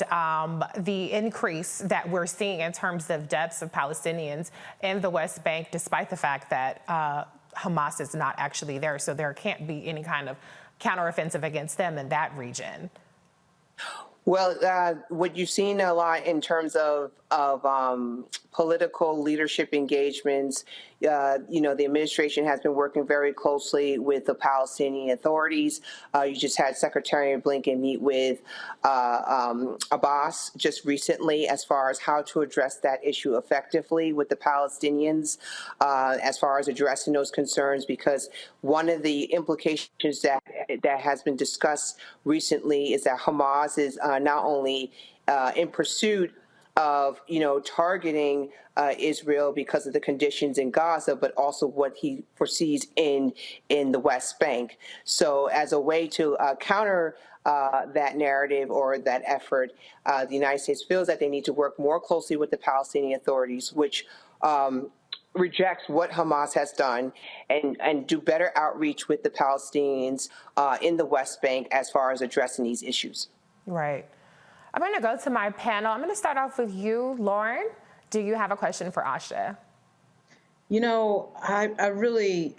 the increase that we're seeing in terms of deaths of Palestinians in the West Bank, despite the fact that Hamas is not actually there? So there can't be any kind of counteroffensive against them in that region. Well, what you've seen a lot in terms of political leadership engagements, the administration has been working very closely with the Palestinian authorities. You just had Secretary Blinken meet with Abbas just recently as far as how to address that issue effectively with the Palestinians, as far as addressing those concerns, because one of the implications that has been discussed recently is that Hamas is not only in pursuit of, targeting Israel because of the conditions in Gaza, but also what he foresees in the West Bank. So as a way to counter that narrative or that effort, the United States feels that they need to work more closely with the Palestinian authorities, which rejects what Hamas has done, and do better outreach with the Palestinians in the West Bank as far as addressing these issues. Right. I'm going to go to my panel. I'm going to start off with you, Lauren. Do you have a question for Asha? I really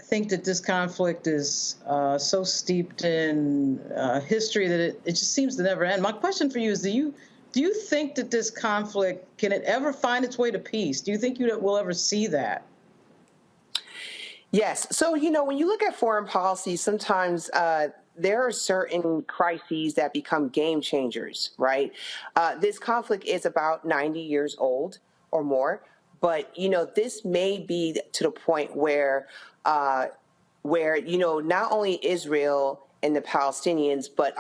think that this conflict is so steeped in history that it just seems to never end. My question for you is, do you think that this conflict, can it ever find its way to peace? Do you think you will ever see that? Yes. So, when you look at foreign policy, sometimes there are certain crises that become game changers, right? This conflict is about 90 years old or more, but, this may be to the point where not only Israel and the Palestinians, but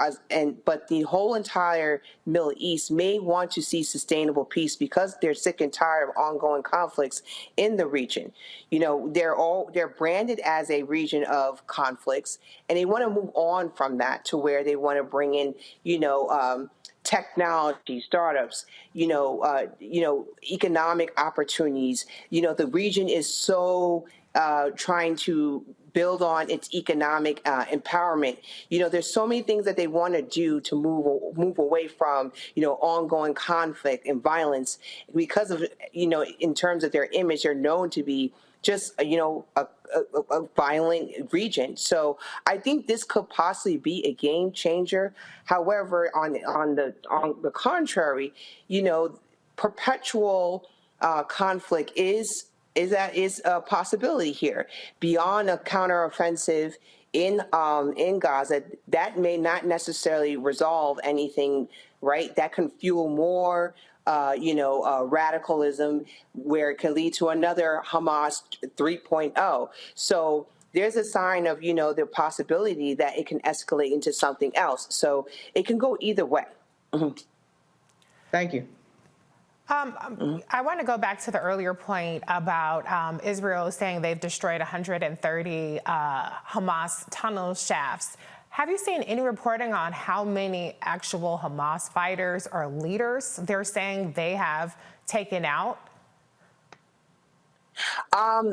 the whole entire Middle East may want to see sustainable peace because they're sick and tired of ongoing conflicts in the region. They're branded as a region of conflicts, and they want to move on from that to where they want to bring in, technology, startups, economic opportunities. The region is so trying to build on its economic empowerment. There's so many things that they want to do to move away from, ongoing conflict and violence because of, in terms of their image, they're known to be just, a violent region. So I think this could possibly be a game changer. However, on the contrary, perpetual conflict is a possibility here. Beyond a counteroffensive in Gaza, that may not necessarily resolve anything, right? That can fuel more radicalism, where it can lead to another Hamas 3.0. So there's a sign of, the possibility that it can escalate into something else. So it can go either way. Thank you. I want to go back to the earlier point about Israel saying they've destroyed 130 Hamas tunnel shafts. Have you seen any reporting on how many actual Hamas fighters or leaders they're saying they have taken out?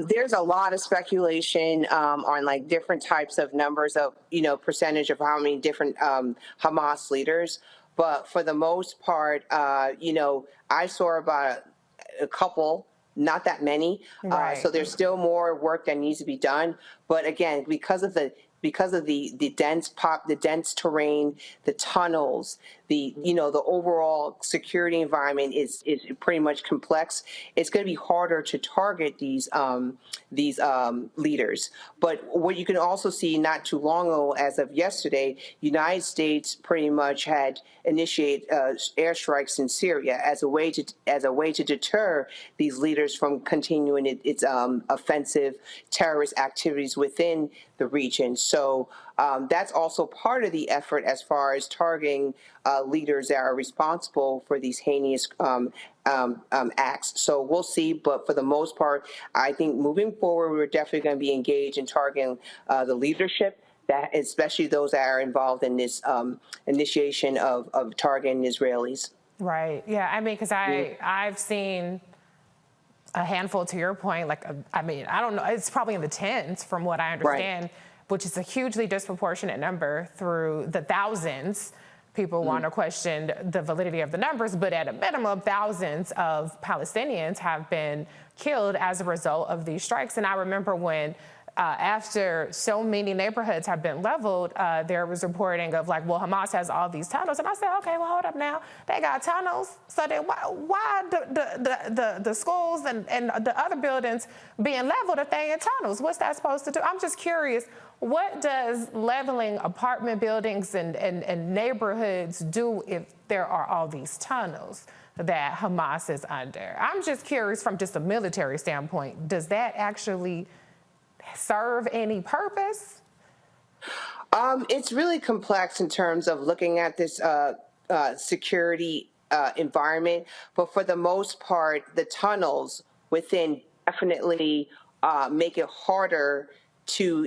There's a lot of speculation on like different types of numbers of, percentage of how many different Hamas leaders. But for the most part, I saw about a couple, not that many. Right. So there's still more work that needs to be done. But again, because of the dense terrain, the tunnels, the overall security environment is pretty much complex. It's going to be harder to target these leaders. But what you can also see not too long ago, as of yesterday, United States pretty much had initiated airstrikes in Syria as a way to deter these leaders from continuing its offensive terrorist activities within the region. So that's also part of the effort as far as targeting leaders that are responsible for these heinous acts. So we'll see, but for the most part, I think moving forward, we're definitely going to be engaged in targeting the leadership, that especially those that are involved in this initiation of targeting Israelis. Right. Yeah. I mean, because I've seen a handful, to your point, I don't know, it's probably in the tens from what I understand, which is a hugely disproportionate number through the thousands. People want to question the validity of the numbers, but at a minimum, thousands of Palestinians have been killed as a result of these strikes. And I remember when after so many neighborhoods have been leveled, there was reporting of well, Hamas has all these tunnels. And I said, okay, well, hold up now. They got tunnels. So then why the schools and the other buildings being leveled if they in tunnels? What's that supposed to do? I'm just curious, what does leveling apartment buildings and neighborhoods do if there are all these tunnels that Hamas is under? I'm just curious from just a military standpoint, does that actually serve any purpose? It's really complex in terms of looking at this security environment, but for the most part, the tunnels within definitely make it harder to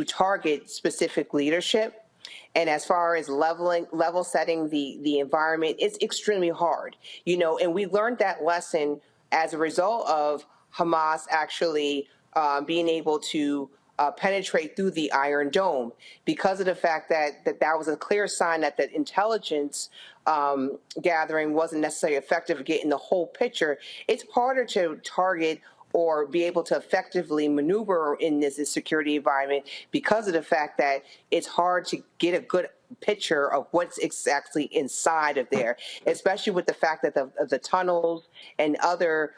target specific leadership. And as far as level setting the environment, it's extremely hard, and we learned that lesson as a result of Hamas actually being able to penetrate through the Iron Dome, because of the fact that was a clear sign that the intelligence gathering wasn't necessarily effective at getting the whole picture. It's harder to target or be able to effectively maneuver in this security environment because of the fact that it's hard to get a good picture of what's exactly inside of there, especially with the fact that the tunnels and other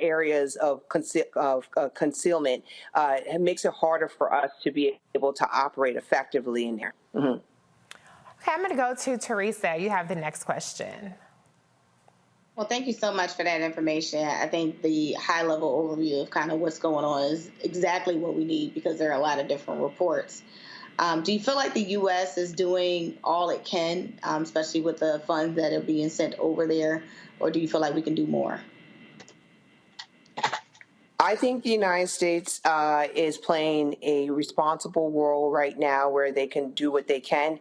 areas of concealment, it makes it harder for us to be able to operate effectively in there. Mm-hmm. Okay, I'm going to go to Teresa. You have the next question. Well, thank you so much for that information. I think the high-level overview of kind of what's going on is exactly what we need, because there are a lot of different reports. Do you feel like the U.S. is doing all it can, especially with the funds that are being sent over there, or do you feel like we can do more? I think the United States is playing a responsible role right now where they can do what they can.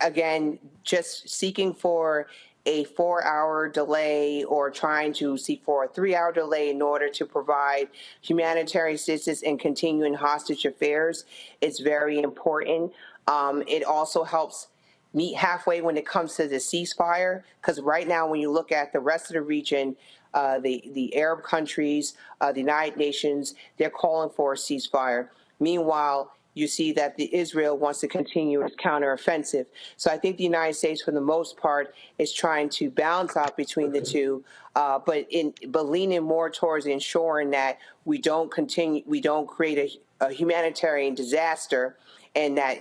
Again, just seeking for a 4-hour delay or trying to seek for a 3-hour delay in order to provide humanitarian assistance and continuing hostage affairs is very important. It also helps meet halfway when it comes to the ceasefire, because right now when you look at the rest of the region, the Arab countries, the United Nations, they're calling for a ceasefire. Meanwhile, you see that Israel wants to continue its counteroffensive. So I think the United States, for the most part, is trying to balance out between the two, but leaning more towards ensuring that we don't create a humanitarian disaster, and that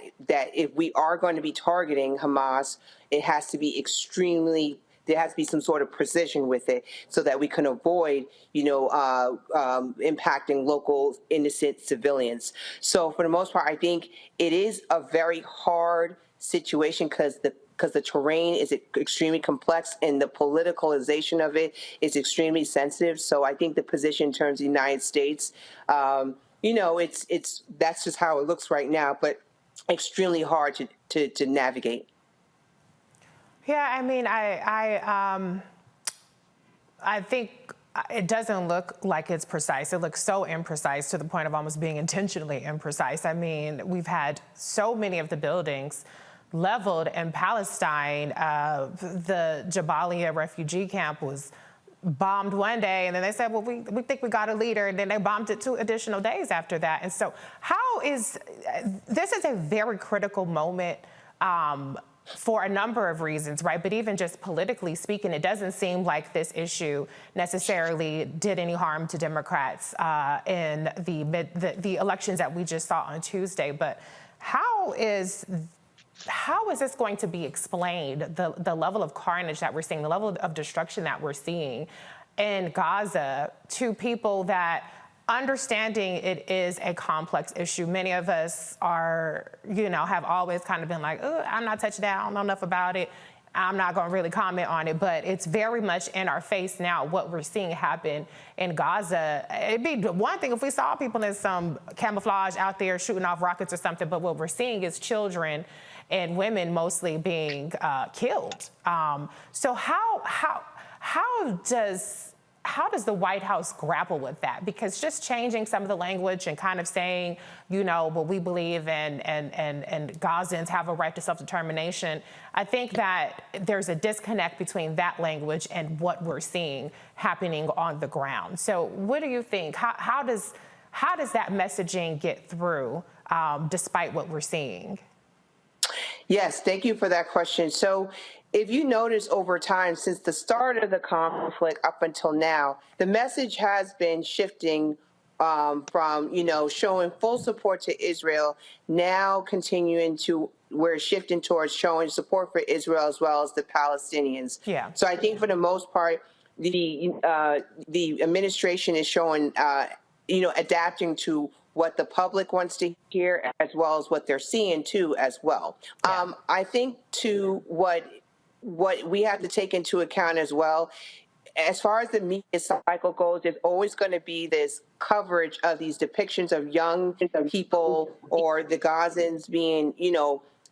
if we are going to be targeting Hamas, it has to be there has to be some sort of precision with it so that we can avoid, impacting local innocent civilians. So for the most part, I think it is a very hard situation because because the terrain is extremely complex and the politicalization of it is extremely sensitive. So I think the position in terms of the United States, that's just how it looks right now, but extremely hard to navigate. Yeah, I mean, I think it doesn't look like it's precise. It looks so imprecise to the point of almost being intentionally imprecise. I mean, we've had so many of the buildings leveled in Palestine. The Jabalia refugee camp was bombed one day, and then they said, well, we think we got a leader, and then they bombed it 2 additional days after that. And so this is a very critical moment for a number of reasons, right? But even just politically speaking, it doesn't seem like this issue necessarily did any harm to Democrats in the elections that we just saw on Tuesday. But how is this going to be explained, the level of carnage that we're seeing, the level of destruction that we're seeing in Gaza, to people that, understanding it is a complex issue, many of us are, have always kind of been like, I'm not touched down, I don't know enough about it, I'm not going to really comment on it, but it's very much in our face now what we're seeing happen in Gaza. It'd be one thing if we saw people in some camouflage out there shooting off rockets or something, but what we're seeing is children and women mostly being killed. So how does the White House grapple with that? Because just changing some of the language and kind of saying, what we believe and Gazans have a right to self-determination, I think that there's a disconnect between that language and what we're seeing happening on the ground. So what do you think? How does that messaging get through despite what we're seeing? Yes, thank you for that question. So if you notice over time, since the start of the conflict up until now, the message has been shifting from, showing full support to Israel, now continuing to, we're shifting towards showing support for Israel as well as the Palestinians. Yeah. So I think for the most part, the administration is showing, adapting to what the public wants to hear as well as what they're seeing too as well. Yeah. I think too what we have to take into account as well, as far as the media cycle goes, there's always going to be this coverage of these depictions of young people or the Gazans being,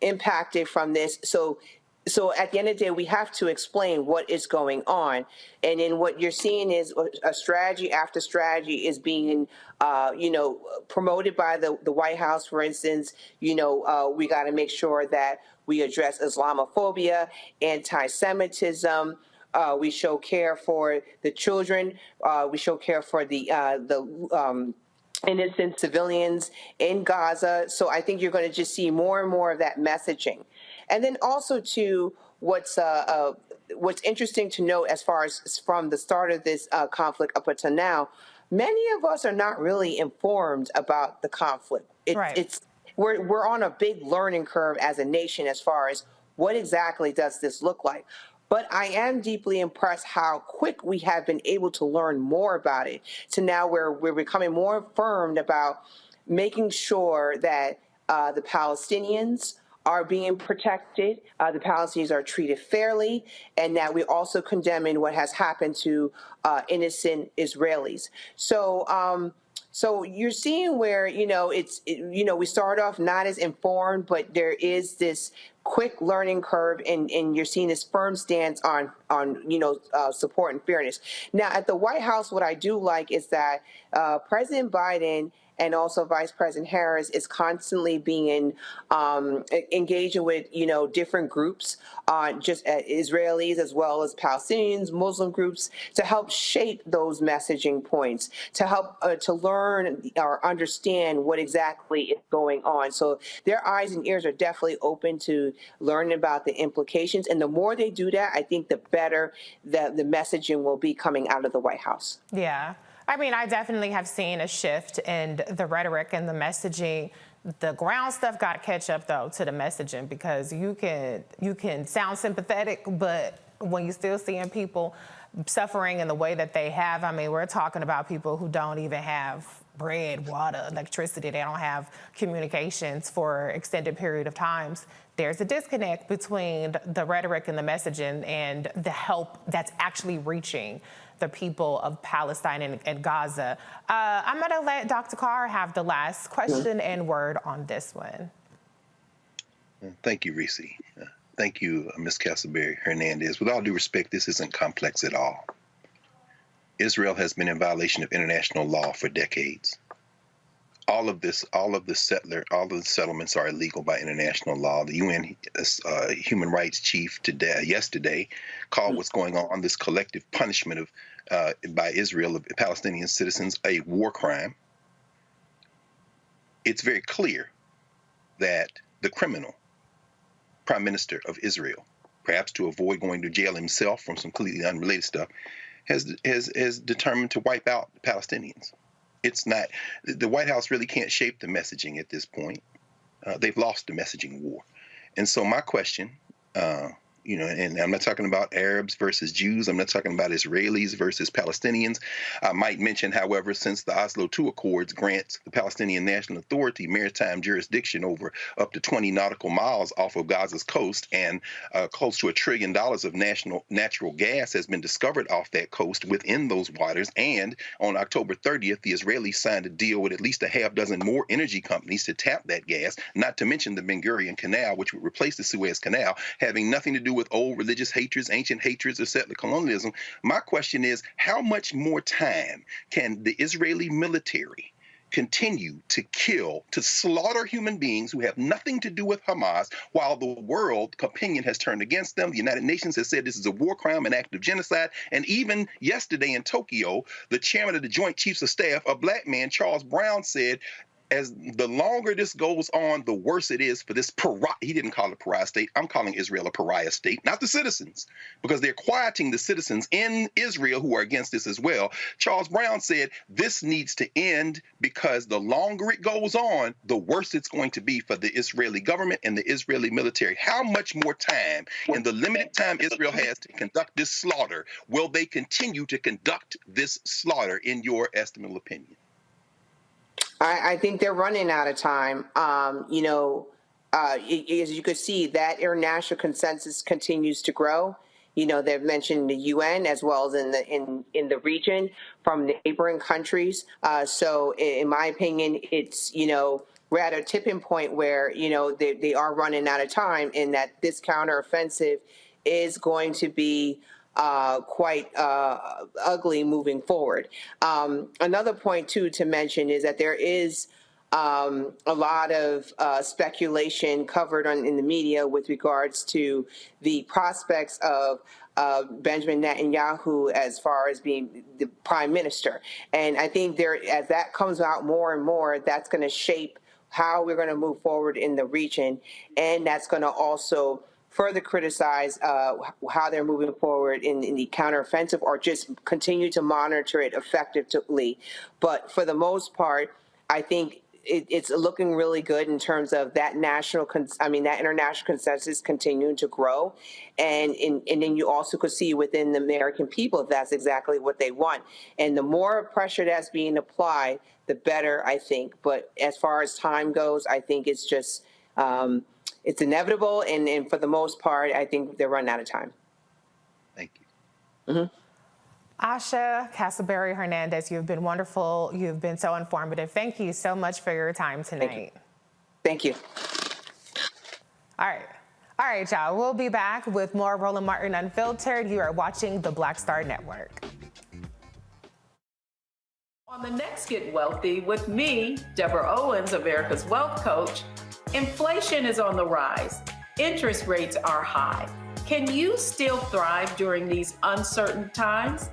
impacted from this. So at the end of the day, we have to explain what is going on. And then what you're seeing is a strategy after strategy is being, promoted by the White House, for instance. We got to make sure that we address Islamophobia, anti-Semitism. We show care for the children. We show care for the innocent civilians in Gaza. So I think you're going to just see more and more of that messaging. And then also, too, what's interesting to note as far as from the start of this conflict up until now, many of us are not really informed about the conflict. We're on a big learning curve as a nation as far as what exactly does this look like. But I am deeply impressed how quick we have been able to learn more about it, to now where we're becoming more informed about making sure that the Palestinians are being protected, the Palestinians are treated fairly, and that we're also condemning what has happened to innocent Israelis. So you're seeing where, we start off not as informed, but there is this quick learning curve, and you're seeing this firm stance on support and fairness. Now, at the White House, what I do like is that President Biden and also Vice President Harris is constantly being engaging with, different groups, just Israelis as well as Palestinians, Muslim groups, to help shape those messaging points, to help to learn or understand what exactly is going on. So their eyes and ears are definitely open to learning about the implications. And the more they do that, I think the better the messaging will be coming out of the White House. Yeah. I mean, I definitely have seen a shift in the rhetoric and the messaging. The ground stuff got to catch up, though, to the messaging, because you can sound sympathetic, but when you're still seeing people suffering in the way that they have, I mean, we're talking about people who don't even have bread, water, electricity. They don't have communications for extended period of times. There's a disconnect between the rhetoric and the messaging and the help that's actually reaching the people of Palestine and Gaza. I'm going to let Dr. Carr have the last question and word on this one. Thank you, Reese. Thank you, Ms. Castleberry Hernandez. With all due respect, this isn't complex at all. Israel has been in violation of international law for decades. All of the settlements are illegal by international law. The UN human rights chief yesterday called what's going on this collective punishment of by Israel of Palestinian citizens a war crime. It's very clear that the criminal Prime Minister of Israel, perhaps to avoid going to jail himself from some completely unrelated stuff, has determined to wipe out the Palestinians. It's not, the White House really can't shape the messaging at this point. They've lost the messaging war. And so my question, and I'm not talking about Arabs versus Jews. I'm not talking about Israelis versus Palestinians. I might mention, however, since the Oslo II Accords grants the Palestinian National Authority maritime jurisdiction over up to 20 nautical miles off of Gaza's coast, and close to $1 trillion of natural gas has been discovered off that coast within those waters. And on October 30th, the Israelis signed a deal with at least a half dozen more energy companies to tap that gas, not to mention the Ben Gurion Canal, which would replace the Suez Canal, having nothing to do with old religious hatreds, ancient hatreds, or settler colonialism. My question is, how much more time can the Israeli military continue to kill, to slaughter human beings who have nothing to do with Hamas, while the world opinion has turned against them? The United Nations has said this is a war crime, an act of genocide. And even yesterday in Tokyo, the chairman of the Joint Chiefs of Staff, a black man, Charles Brown, said, as the longer this goes on, the worse it is for this pariah. He didn't call it a pariah state. I'm calling Israel a pariah state, not the citizens, because they're quieting the citizens in Israel who are against this as well. Charles Brown said this needs to end because the longer it goes on, the worse it's going to be for the Israeli government and the Israeli military. How much more time, in the limited time Israel has to conduct this slaughter, will they continue to conduct this slaughter, in your estimable opinion? I think they're running out of time. As you could see, that international consensus continues to grow. They've mentioned the UN as well as in the region from the neighboring countries. So in my opinion, it's, we're at a tipping point where, they are running out of time, and that this counteroffensive is going to be quite ugly moving forward. Another point, too, to mention is that there is a lot of speculation covered in the media with regards to the prospects of Benjamin Netanyahu as far as being the prime minister. And I think as that comes out more and more, that's going to shape how we're going to move forward in the region. And that's going to also further criticize how they're moving forward in the counteroffensive, or just continue to monitor it effectively. But for the most part, I think it's looking really good in terms of that that international consensus continuing to grow. And then you also could see within the American people, that's exactly what they want. And the more pressure that's being applied, the better, I think. But as far as time goes, I think it's just, it's inevitable, and for the most part, I think they're running out of time. Thank you. Mm-hmm. Asha Castleberry Hernandez, you've been wonderful. You've been so informative. Thank you so much for your time tonight. Thank you. All right, y'all. We'll be back with more Roland Martin Unfiltered. You are watching the Black Star Network. On the next Get Wealthy with me, Deborah Owens, America's Wealth Coach, inflation is on the rise. Interest rates are high. Can you still thrive during these uncertain times?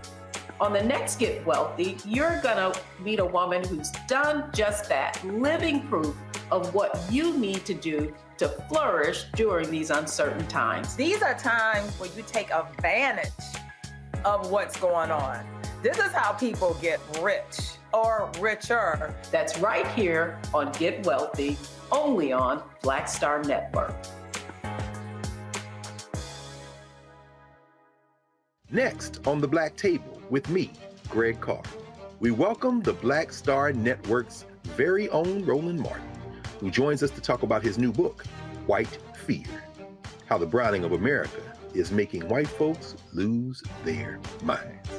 On the next Get Wealthy, you're gonna meet a woman who's done just that, living proof of what you need to do to flourish during these uncertain times. These are times where you take advantage of what's going on. This is how people get rich or richer. That's right here on Get Wealthy, only on Black Star Network. Next on the Black Table with me, Greg Carr. we welcome the Black Star Network's very own Roland Martin, who joins us to talk about his new book, White Fear, How the Browning of America is Making White Folks Lose Their Minds.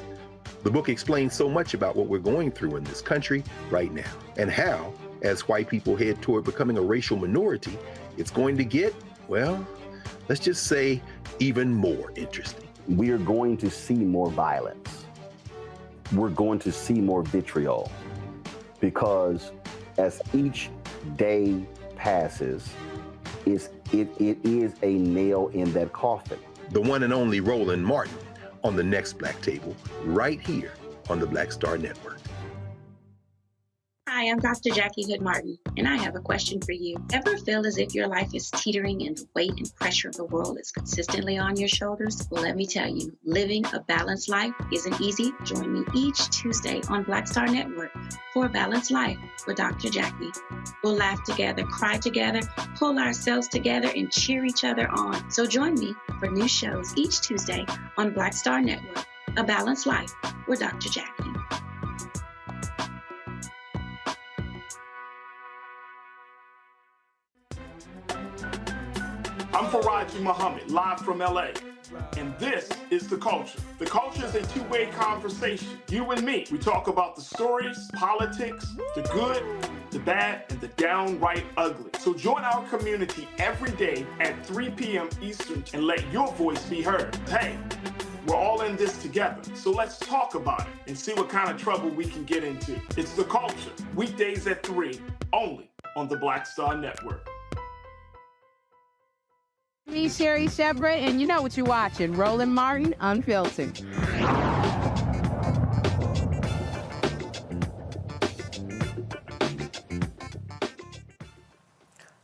The book explains so much about what we're going through in this country right now, and how, as white people head toward becoming a racial minority, it's going to get, well, let's just say, even more interesting. We are going to see more violence. We're going to see more vitriol, because as each day passes, it is a nail in that coffin. The one and only Roland Martin on the next Black Table, right here on the Black Star Network. Hi, I'm Dr. Jackie Hood Martin, and I have a question for you. Ever feel as if your life is teetering and the weight and pressure of the world is consistently on your shoulders? Well, let me tell you, living a balanced life isn't easy. Join me each Tuesday on Black Star Network for A Balanced Life with Dr. Jackie. We'll laugh together, cry together, pull ourselves together, and cheer each other on. So join me for new shows each Tuesday on Black Star Network, A Balanced Life with Dr. Jackie. I'm Faraji Muhammad, live from LA. And this is The Culture. The Culture is a two-way conversation. You and me. We talk about the stories, politics, the good, the bad, and the downright ugly. So join our community every day at 3 p.m. Eastern and let your voice be heard. Hey, we're all in this together. So let's talk about it and see what kind of trouble we can get into. It's The Culture, weekdays at 3, only on the Black Star Network. Me, Sherry Shepard, and you know what you're watching, Roland Martin, Unfiltered.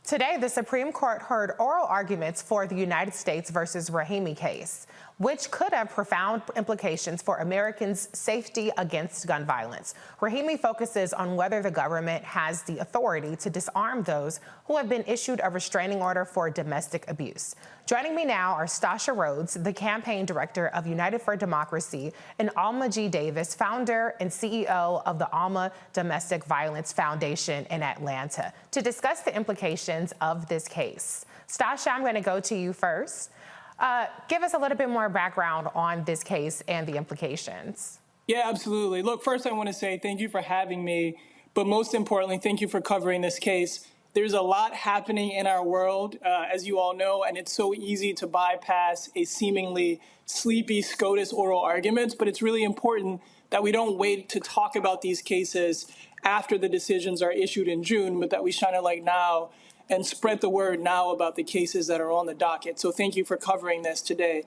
Today, the Supreme Court heard oral arguments for the United States versus Rahimi case, which could have profound implications for Americans' safety against gun violence. Rahimi focuses on whether the government has the authority to disarm those who have been issued a restraining order for domestic abuse. Joining me now are Stasha Rhodes, the campaign director of United for Democracy, and Alma G. Davis, founder and CEO of the Alma Domestic Violence Foundation in Atlanta, to discuss the implications of this case. Stasha, I'm going to go to you first. Give us a little bit more background on this case and the implications. Yeah, absolutely. Look, first I want to say thank you for having me, but most importantly, thank you for covering this case. There's a lot happening in our world, as you all know, and it's so easy to bypass a seemingly sleepy SCOTUS oral arguments, but it's really important that we don't wait to talk about these cases after the decisions are issued in June, but that we shine a light now and spread the word now about the cases that are on the docket. So thank you for covering this today.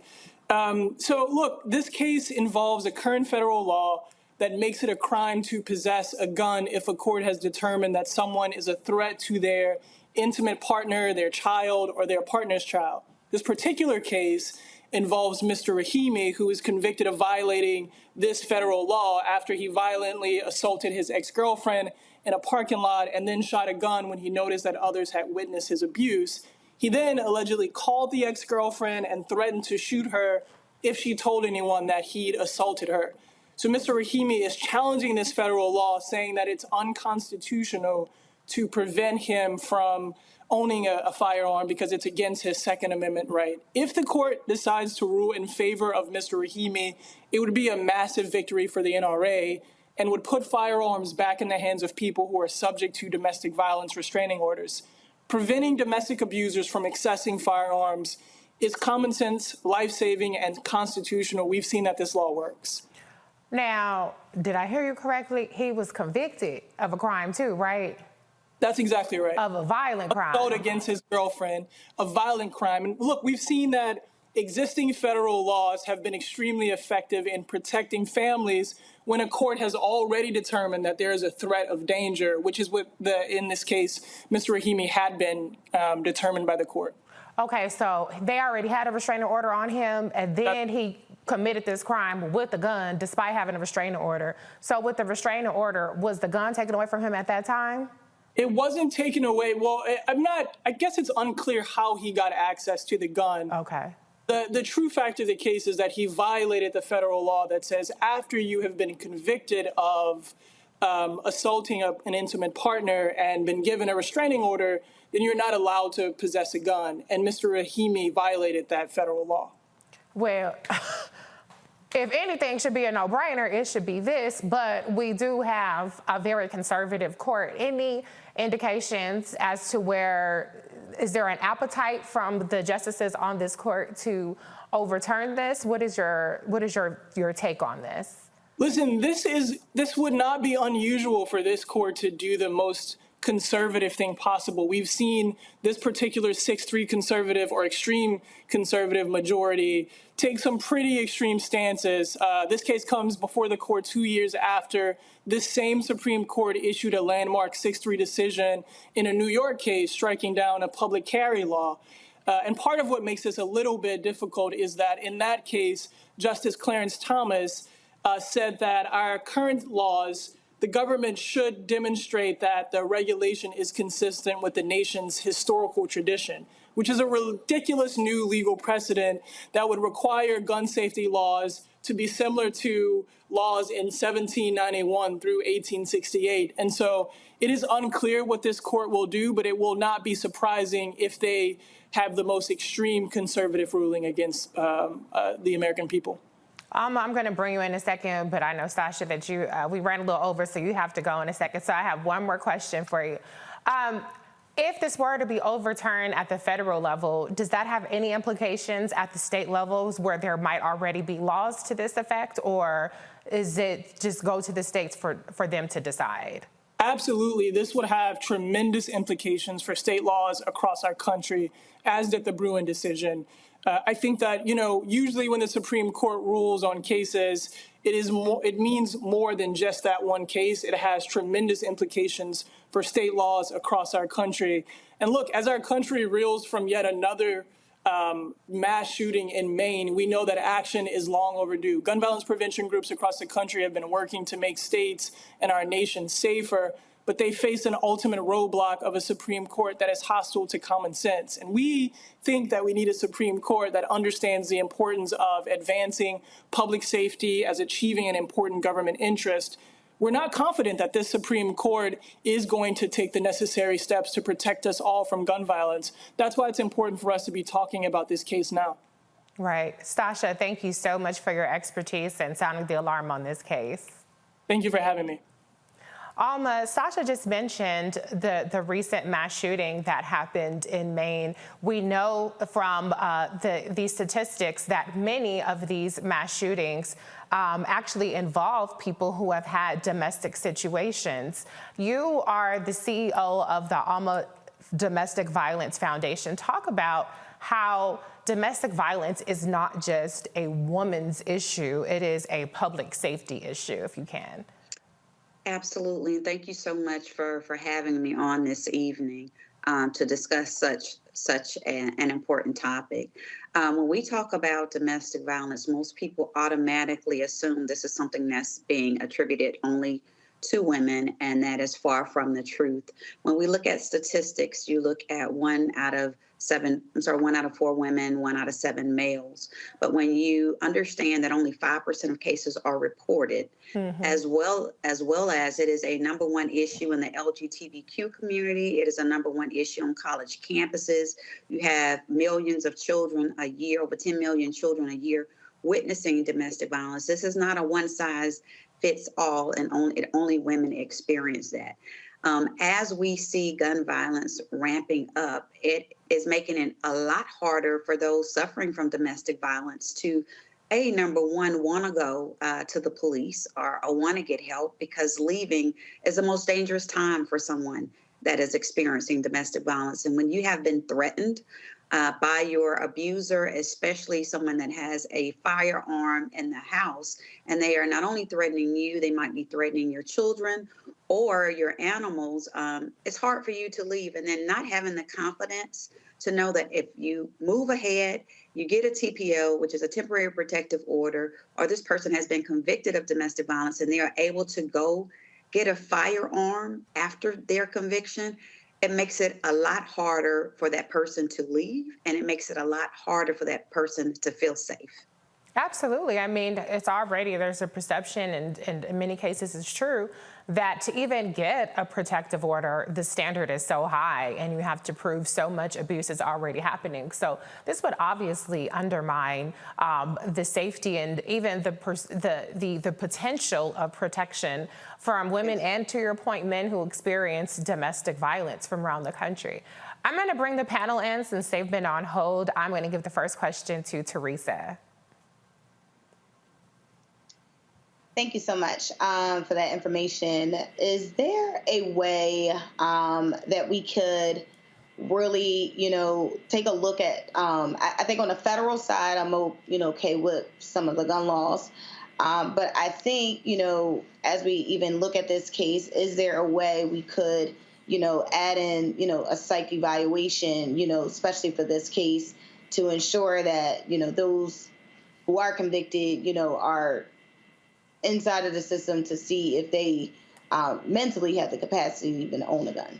So look, this case involves a current federal law that makes it a crime to possess a gun if a court has determined that someone is a threat to their intimate partner, their child, or their partner's child. This particular case involves Mr. Rahimi, who is convicted of violating this federal law after he violently assaulted his ex-girlfriend in a parking lot and then shot a gun when he noticed that others had witnessed his abuse. He then allegedly called the ex-girlfriend and threatened to shoot her if she told anyone that he'd assaulted her. So Mr. Rahimi is challenging this federal law, saying that it's unconstitutional to prevent him from owning a firearm because it's against his Second Amendment right. If the court decides to rule in favor of Mr. Rahimi, it would be a massive victory for the NRA and would put firearms back in the hands of people who are subject to domestic violence restraining orders. Preventing domestic abusers from accessing firearms is common sense, life-saving, and constitutional. We've seen that this law works. Now, did I hear you correctly? He was convicted of a crime too, right? That's exactly right. Of a violent crime. Assault against his girlfriend, a violent crime. And look, we've seen that existing federal laws have been extremely effective in protecting families when a court has already determined that there is a threat of danger, which is what, in this case, Mr. Rahimi had been determined by the court. Okay, so they already had a restraining order on him, and then he committed this crime with a gun despite having a restraining order. So with the restraining order, was the gun taken away from him at that time? It wasn't taken away. Well, I guess it's unclear how he got access to the gun. Okay. The true fact of the case is that he violated the federal law that says after you have been convicted of assaulting an intimate partner and been given a restraining order, then you're not allowed to possess a gun. And Mr. Rahimi violated that federal law. Well, if anything should be a no-brainer, it should be this, but we do have a very conservative court. Any indications as to is there an appetite from the justices on this court to overturn this? What is your take on this? Listen, this would not be unusual for this court to do the most conservative thing possible. We've seen this particular 6-3 conservative or extreme conservative majority take some pretty extreme stances. This case comes before the court 2 years after this same Supreme Court issued a landmark 6-3 decision in a New York case striking down a public carry law. And part of what makes this a little bit difficult is that in that case, Justice Clarence Thomas said that our current laws, the government should demonstrate that the regulation is consistent with the nation's historical tradition, which is a ridiculous new legal precedent that would require gun safety laws to be similar to laws in 1791 through 1868. And so it is unclear what this court will do, but it will not be surprising if they have the most extreme conservative ruling against the American people. I'm going to bring you in a second, but I know, Sasha, that we ran a little over, so you have to go in a second. So I have one more question for you. If this were to be overturned at the federal level, does that have any implications at the state levels where there might already be laws to this effect, or is it just go to the states for them to decide? Absolutely. This would have tremendous implications for state laws across our country, as did the Bruin decision. I think that, usually when the Supreme Court rules on cases, it means more than just that one case. It has tremendous implications for state laws across our country. And look, as our country reels from yet another mass shooting in Maine, we know that action is long overdue. Gun violence prevention groups across the country have been working to make states and our nation safer, but they face an ultimate roadblock of a Supreme Court that is hostile to common sense. And we think that we need a Supreme Court that understands the importance of advancing public safety as achieving an important government interest. We're not confident that this Supreme Court is going to take the necessary steps to protect us all from gun violence. That's why it's important for us to be talking about this case now. Right. Sasha, thank you so much for your expertise and sounding the alarm on this case. Thank you for having me. Sasha just mentioned the recent mass shooting that happened in Maine. We know from these statistics that many of these mass shootings actually involve people who have had domestic situations. You are the CEO of the Alma Domestic Violence Foundation. Talk about how domestic violence is not just a woman's issue, it is a public safety issue, if you can. Absolutely. And thank you so much for having me on this evening to discuss such an important topic. When we talk about domestic violence, most people automatically assume this is something that's being attributed only to women, and that is far from the truth. When we look at statistics, you look at 1 out of 4 women, 1 out of 7 males. But when you understand that only 5% of cases are reported, as well as it is a number one issue in the LGBTQ community, it is a number one issue on college campuses. You have millions of children a year, over 10 million children a year, witnessing domestic violence. This is not a one size fits all, and only women experience that. As we see gun violence ramping up, it is making it a lot harder for those suffering from domestic violence to, number one, want to go to the police or want to get help, because leaving is the most dangerous time for someone that is experiencing domestic violence. And when you have been threatened by your abuser, especially someone that has a firearm in the house, and they are not only threatening you, they might be threatening your children or your animals, it's hard for you to leave. And then not having the confidence to know that if you move ahead, you get a TPO, which is a temporary protective order, or this person has been convicted of domestic violence and they are able to go get a firearm after their conviction, it makes it a lot harder for that person to leave, and it makes it a lot harder for that person to feel safe. Absolutely. I mean, it's already, there's a perception, and in many cases it's true, that to even get a protective order, the standard is so high and you have to prove so much abuse is already happening. So this would obviously undermine the safety and even the potential of protection from women and, to your point, men who experience domestic violence from around the country. I'm going to bring the panel in since they've been on hold. I'm going to give the first question to Teresa. Thank you so much for that information. Is there a way that we could really, take a look at, I think on the federal side, I'm, okay with some of the gun laws. But I think, as we even look at this case, is there a way we could, add in, a psych evaluation, especially for this case, to ensure that, those who are convicted, are inside of the system to see if they mentally have the capacity to even own a gun?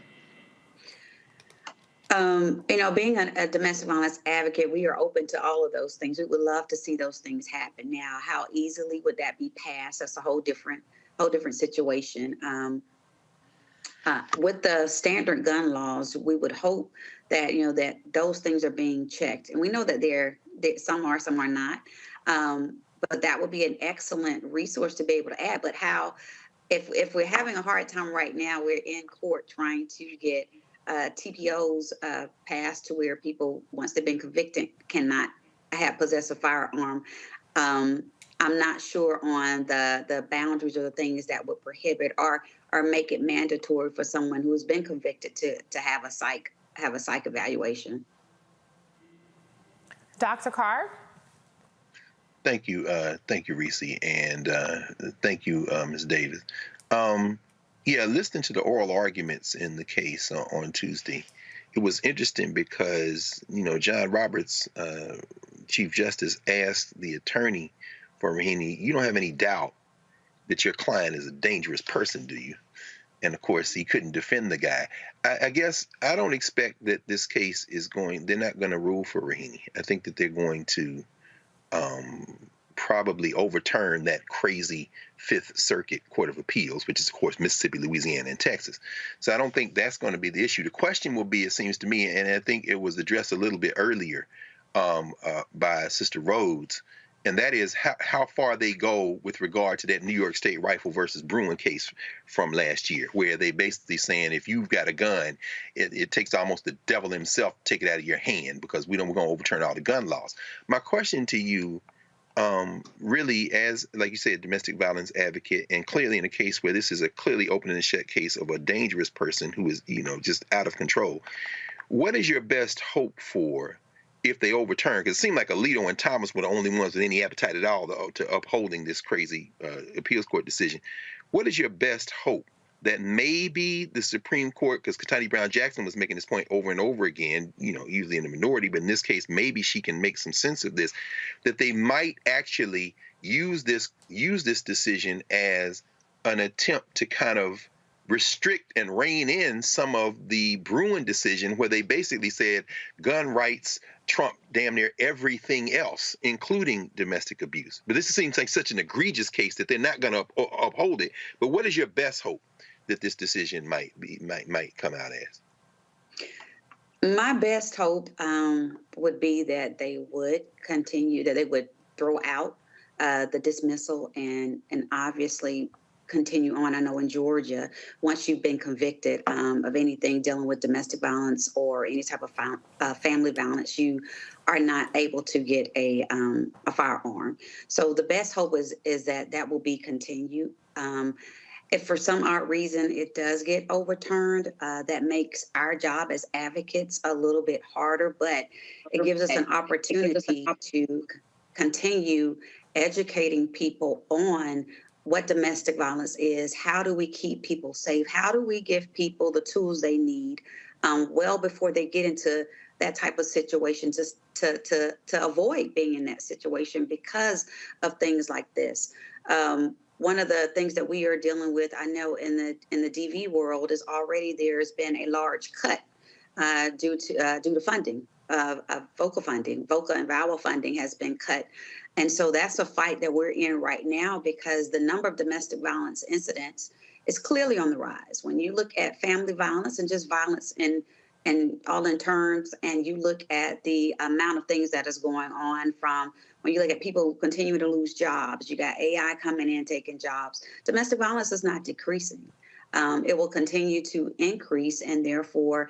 Being a domestic violence advocate, we are open to all of those things. We would love to see those things happen. Now, how easily would that be passed? That's a whole different situation. With the standard gun laws, we would hope that that those things are being checked, and we know that some are, some are not. But that would be an excellent resource to be able to add. But how, if we're having a hard time right now, we're in court trying to get TPOs passed to where people, once they've been convicted, cannot possess a firearm. I'm not sure on the boundaries or the things that would prohibit or make it mandatory for someone who has been convicted to have a psych evaluation. Dr. Carr? Thank you, Reese, and thank you, Ms. Davis. Listening to the oral arguments in the case on Tuesday, it was interesting because John Roberts, Chief Justice, asked the attorney for Rahimi, "You don't have any doubt that your client is a dangerous person, do you?" And of course, he couldn't defend the guy. I guess I don't expect that this case they're not going to rule for Rahimi. I think that they're going to probably overturn that crazy Fifth Circuit Court of Appeals, which is, of course, Mississippi, Louisiana, and Texas. So I don't think that's going to be the issue. The question will be, it seems to me, and I think it was addressed a little bit earlier by Sister Rhodes, and that is how far they go with regard to that New York State Rifle versus Bruin case from last year, where they basically saying if you've got a gun, it takes almost the devil himself to take it out of your hand because we're going to overturn all the gun laws. My question to you, really, as, like you said, domestic violence advocate, and clearly in a case where this is a clearly open and shut case of a dangerous person who is, just out of control, what is your best hope for if they overturn? Because it seemed like Alito and Thomas were the only ones with any appetite at all to upholding this crazy appeals court decision. What is your best hope that maybe the Supreme Court, because Ketanji Brown Jackson was making this point over and over again, usually in the minority, but in this case, maybe she can make some sense of this, that they might actually use this decision as an attempt to kind of restrict and rein in some of the Bruin decision, where they basically said gun rights trump damn near everything else, including domestic abuse. But this seems like such an egregious case that they're not going to uphold it. But what is your best hope that this decision might come out as? My best hope would be that they would continue, that they would throw out the dismissal and obviously continue on. I know in Georgia, once you've been convicted of anything dealing with domestic violence or any type of family violence, you are not able to get a firearm. So the best hope is that will be continued. If for some odd reason it does get overturned, that makes our job as advocates a little bit harder, but it gives us an opportunity to continue educating people on what domestic violence is. How do we keep people safe? How do we give people the tools they need well before they get into that type of situation, just to avoid being in that situation because of things like this? one of the things that we are dealing with, I know in the DV world, is already there's been a large cut due to funding, vocal and vowel funding has been cut. And so that's a fight that we're in right now, because the number of domestic violence incidents is clearly on the rise. When you look at family violence and just violence in all in terms, and you look at the amount of things that is going on, from when you look at people continuing to lose jobs, you got AI coming in, taking jobs. Domestic violence is not decreasing. It will continue to increase, and therefore,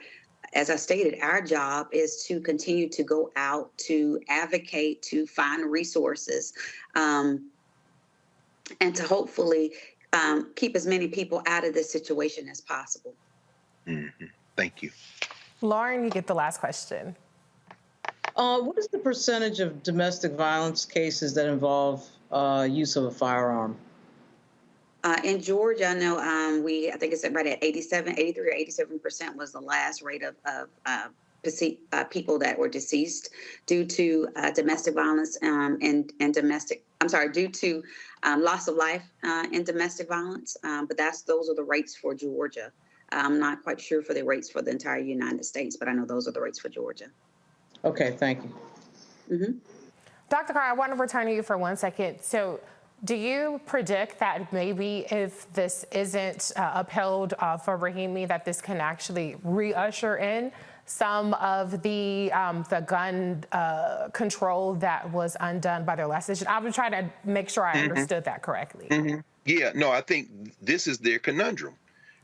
as I stated, our job is to continue to go out, to advocate, to find resources, and to hopefully keep as many people out of this situation as possible. Mm-hmm. Thank you. Lauren, you get the last question. What is the percentage of domestic violence cases that involve use of a firearm? In Georgia, I know I think it's right at 83 or 87% was the last rate of people that were deceased due to domestic violence due to loss of life in domestic violence. But those are the rates for Georgia. I'm not quite sure for the rates for the entire United States, but I know those are the rates for Georgia. Okay, thank you. Mm-hmm. Dr. Carr, I want to return to you for 1 second. So do you predict that maybe if this isn't upheld for Rahimi, that this can actually re-usher in some of the gun control that was undone by their last decision? I was trying to make sure I understood that correctly. Mm-hmm. Yeah, no, I think this is their conundrum.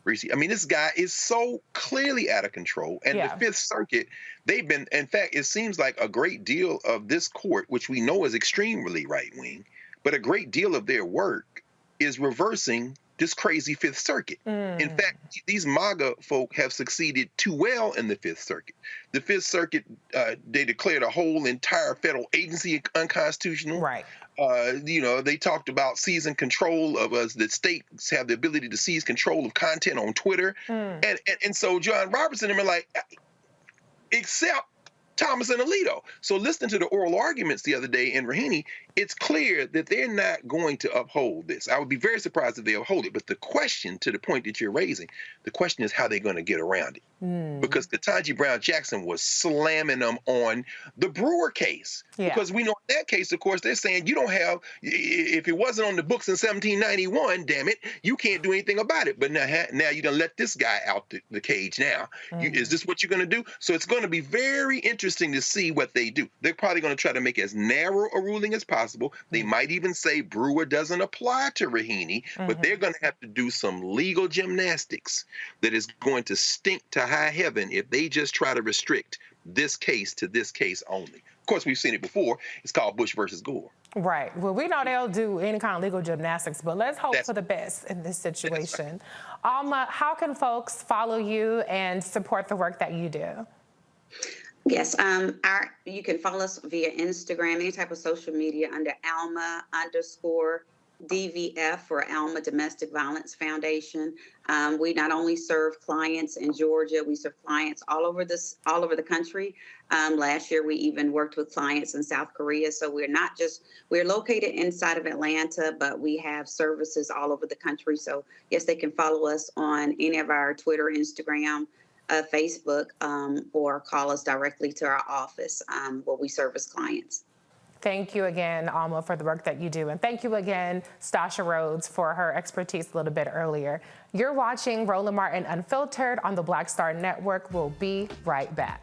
I mean, this guy is so clearly out of control. And the Fifth Circuit, they've been, in fact, it seems like a great deal of this court, which we know is extremely right-wing, but a great deal of their work is reversing this crazy Fifth Circuit. In fact, these MAGA folk have succeeded too well in the Fifth Circuit. The Fifth Circuit, they declared a whole entire federal agency unconstitutional. Right. They talked about seizing control of us, that states have the ability to seize control of content on Twitter. And so John Robertson and them are like, except Thomas and Alito. So listening to the oral arguments the other day in Rahimi, it's clear that they're not going to uphold this. I would be very surprised if they uphold it. But the question, to the point that you're raising, the question is how they're going to get around it. Because Ketanji Brown Jackson was slamming them on the Brewer case. Because we know in that case, of course, they're saying you don't have, if it wasn't on the books in 1791, damn it, you can't do anything about it. But now you're going to let this guy out the cage now. Is this what you're going to do? So it's going to be very interesting to see what they do. They're probably going to try to make as narrow a ruling as possible. They might even say Brewer doesn't apply to Rahimi, but they're going to have to do some legal gymnastics that is going to stink to high heaven if they just try to restrict this case to this case only. Of course, we've seen it before. It's called Bush versus Gore. Right. Well, we know they'll do any kind of legal gymnastics, but let's hope for the best in this situation. Alma, how can folks follow you and support the work that you do? Yes, you can follow us via Instagram, any type of social media under Alma_DVF or Alma Domestic Violence Foundation. We not only serve clients in Georgia, we serve clients all over the country. Last year, we even worked with clients in South Korea. So we're located inside of Atlanta, but we have services all over the country. So yes, they can follow us on any of our Twitter, Instagram, Facebook, or call us directly to our office where we service clients. Thank you again, Alma, for the work that you do. And thank you again, Stasha Rhodes, for her expertise a little bit earlier. You're watching Roland Martin Unfiltered on the Black Star Network. We'll be right back.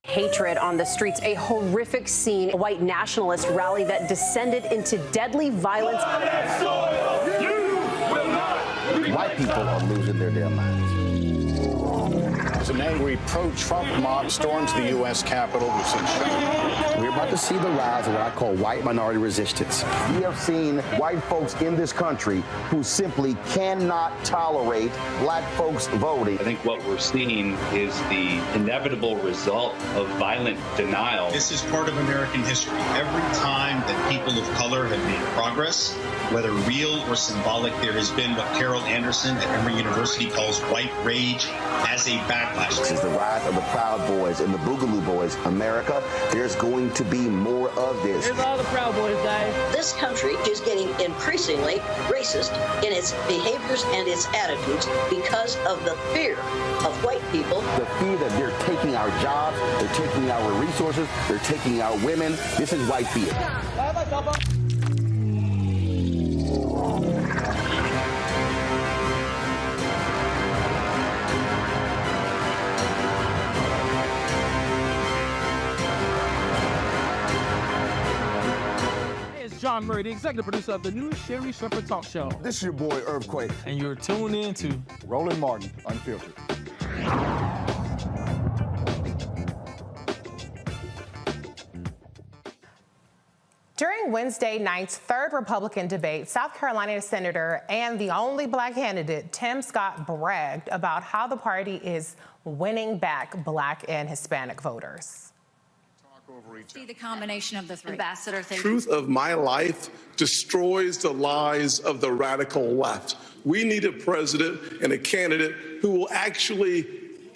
Hatred on the streets, a horrific scene, a white nationalist rally that descended into deadly violence. White people are losing their damn minds. As an angry pro-Trump mob storms the U.S. Capitol, we've seen shooting. We're about to see the rise of what I call white minority resistance. We have seen white folks in this country who simply cannot tolerate black folks voting. I think what we're seeing is the inevitable result of violent denial. This is part of American history. Every time that people of color have made progress, whether real or symbolic, there has been what Carol Anderson at Emory University calls white rage as a backlash. This is the rise of the Proud Boys and the Boogaloo Boys. America, there's going to be more of this. Here's all the Proud Boys, guys. This country is getting increasingly racist in its behaviors and its attitudes because of the fear of white people. The fear that they're taking our jobs, they're taking our resources, they're taking our women. This is white fear. John Murray, the executive producer of the new Sherry Shepherd Talk Show. This is your boy, Earthquake. And you're tuned in to Roland Martin, Unfiltered. During Wednesday night's third Republican debate, South Carolina Senator and the only black candidate, Tim Scott, bragged about how the party is winning back black and Hispanic voters. See the combination of the three. Ambassador, thank The truth of my life destroys the lies of the radical left. We need a president and a candidate who will actually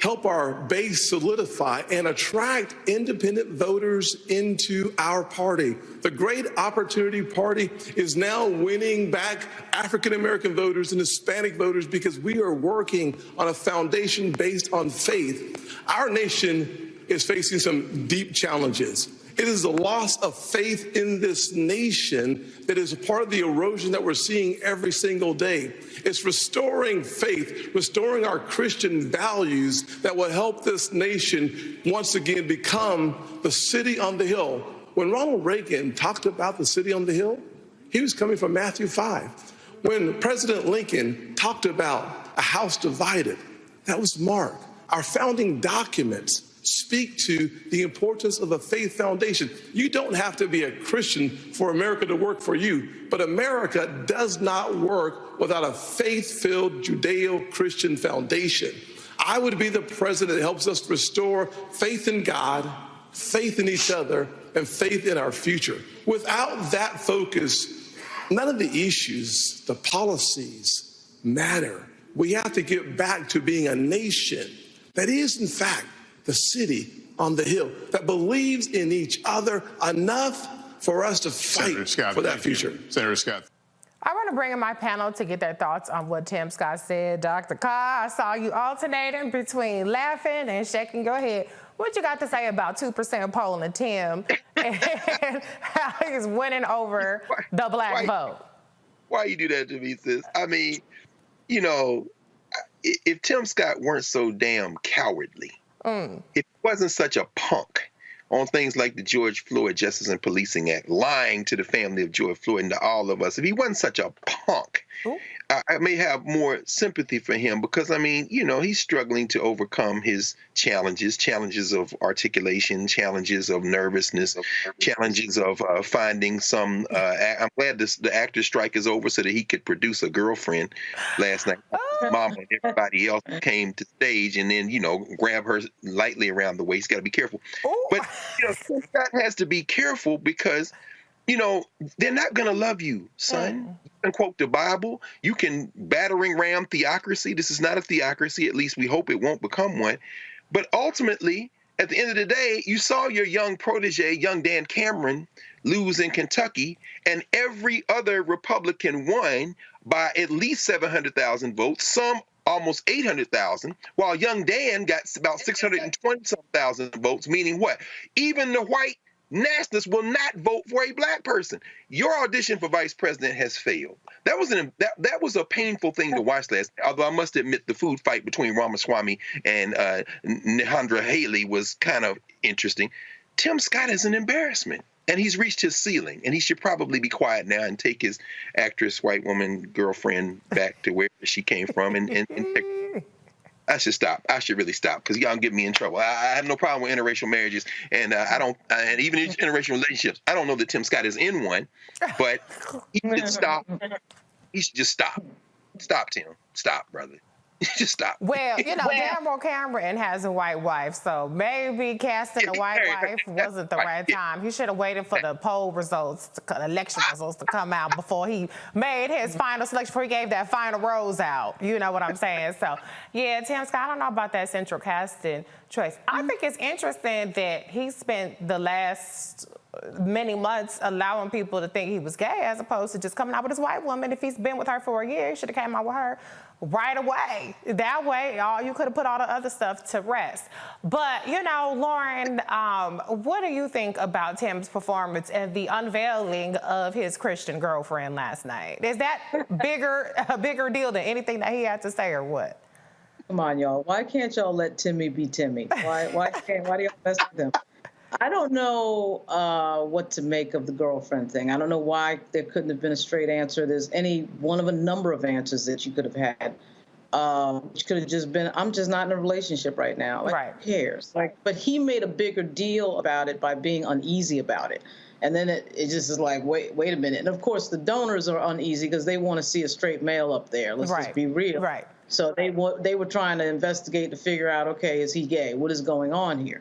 help our base solidify and attract independent voters into our party. The Great Opportunity Party is now winning back African-American voters and Hispanic voters because we are working on a foundation based on faith. Our nation is facing some deep challenges. It is the loss of faith in this nation that is a part of the erosion that we're seeing every single day. It's restoring faith, restoring our Christian values that will help this nation once again become the city on the hill. When Ronald Reagan talked about the city on the hill, he was coming from Matthew 5. When President Lincoln talked about a house divided, that was Mark. Our founding documents speak to the importance of a faith foundation. You don't have to be a Christian for America to work for you, but America does not work without a faith-filled Judeo-Christian foundation. I would be the president that helps us restore faith in God, faith in each other, and faith in our future. Without that focus, none of the issues, the policies matter. We have to get back to being a nation that is, in fact, the city on the hill, that believes in each other enough for us to fight for that future. Senator Scott. I want to bring in my panel to get their thoughts on what Tim Scott said. Dr. Carr, I saw you alternating between laughing and shaking your head. What you got to say about 2% polling Tim and how he's winning over the black vote? Why you do that to me, sis? I mean, you know, if Tim Scott weren't so damn cowardly, if he wasn't such a punk on things like the George Floyd Justice and Policing Act, lying to the family of George Floyd and to all of us, if he wasn't such a punk, I may have more sympathy for him because, I mean, you know, he's struggling to overcome his challenges of articulation, challenges of nervousness, challenges of finding some, I'm glad the actor's strike is over so that he could produce a girlfriend last night. Mom and everybody else came to stage and then, you know, grab her lightly around the waist. Got to be careful. But, you know, Scott has to be careful because, you know, they're not going to love you, son. You can quote the Bible. You can battering ram theocracy. This is not a theocracy. At least we hope it won't become one. But ultimately, at the end of the day, you saw your young protege, young Dan Cameron, lose in Kentucky, and every other Republican won by at least 700,000 votes, some almost 800,000, while young Dan got about 620,000 votes, meaning what? Even the white nationalists will not vote for a black person. Your audition for vice president has failed. That was a painful thing to watch last night, although I must admit the food fight between Ramaswamy and Nehandra Haley was kind of interesting. Tim Scott is an embarrassment. And he's reached his ceiling, and he should probably be quiet now and take his actress, white woman, girlfriend back to where she came from. And I should stop. I should really stop because y'all get me in trouble. I have no problem with interracial marriages, and I don't, and even interracial relationships. I don't know that Tim Scott is in one, but he should stop. He should just stop. Stop, Tim. Stop, brother. Just stop. Well, Daniel Cameron has a white wife, so maybe casting a white wife wasn't the right time. He should have waited for the poll results, election results to come out before he made his final selection, before he gave that final rose out. You know what I'm saying? So, yeah, Tim Scott, I don't know about that central casting choice. I think it's interesting that he spent the last many months allowing people to think he was gay as opposed to just coming out with his white woman. If he's been with her for a year, he should have came out with her right away. That way, you could have put all the other stuff to rest. But, Lauren, what do you think about Tim's performance and the unveiling of his Christian girlfriend last night? Is that a bigger deal than anything that he had to say, or what? Come on, y'all. Why can't y'all let Timmy be Timmy? Why do y'all mess with him? I don't know what to make of the girlfriend thing. I don't know why there couldn't have been a straight answer. There's any one of a number of answers that you could have had. Which could have just been, I'm just not in a relationship right now. Like, who cares? But he made a bigger deal about it by being uneasy about it. And then it just is like, wait a minute. And of course, the donors are uneasy because they want to see a straight male up there. Let's just be real. Right. So they were trying to investigate to figure out, okay, is he gay? What is going on here?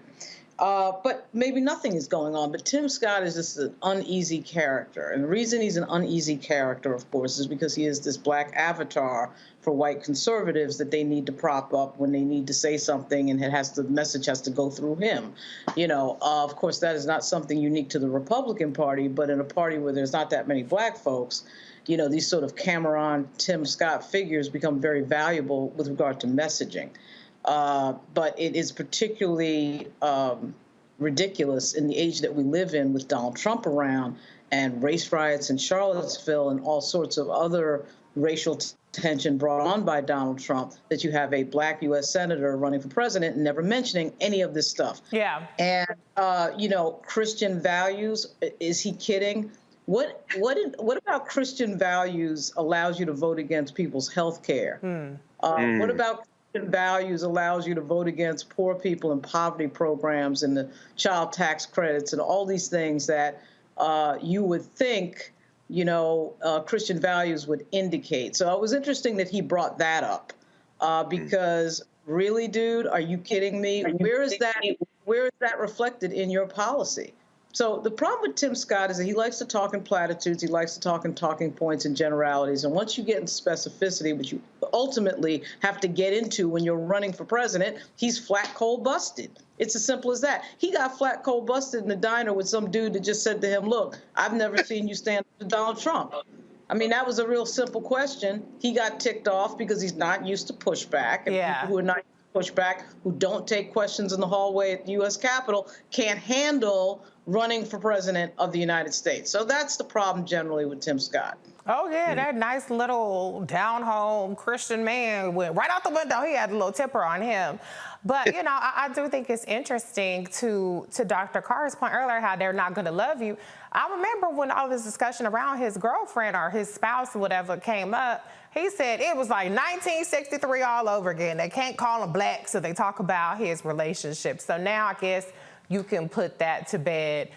But maybe nothing is going on. But Tim Scott is just an uneasy character. And the reason he's an uneasy character, of course, is because he is this black avatar for white conservatives that they need to prop up when they need to say something, and the message has to go through him. Of course, that is not something unique to the Republican Party, but in a party where there's not that many black folks, these sort of Cameron, Tim Scott figures become very valuable with regard to messaging. But it is particularly ridiculous in the age that we live in with Donald Trump around and race riots in Charlottesville and all sorts of other racial tension brought on by Donald Trump, that you have a black U.S. senator running for president and never mentioning any of this stuff. Yeah. And, Christian values, is he kidding? What about Christian values allows you to vote against people's health care? What about Christian values allows you to vote against poor people and poverty programs and the child tax credits and all these things that you would think, Christian values would indicate? So it was interesting that he brought that up because really, dude, are you kidding me? Where is that reflected in your policy? So the problem with Tim Scott is that he likes to talk in platitudes. He likes to talk in talking points and generalities. And once you get into specificity, which you ultimately have to get into when you're running for president, he's flat cold busted. It's as simple as that. He got flat cold busted in the diner with some dude that just said to him, look, I've never seen you stand up to Donald Trump. I mean, that was a real simple question. He got ticked off because he's not used to pushback. And people who are not used to pushback, who don't take questions in the hallway at the U.S. Capitol, can't handle running for president of the United States. So that's the problem generally with Tim Scott. Oh, yeah, that nice little down-home Christian man went right out the window. He had a little tipper on him. But, I do think it's interesting to Dr. Carr's point earlier, how they're not going to love you. I remember when all this discussion around his girlfriend or his spouse or whatever came up, he said it was like 1963 all over again. They can't call him black, so they talk about his relationship. So now I guess you can put that to bed.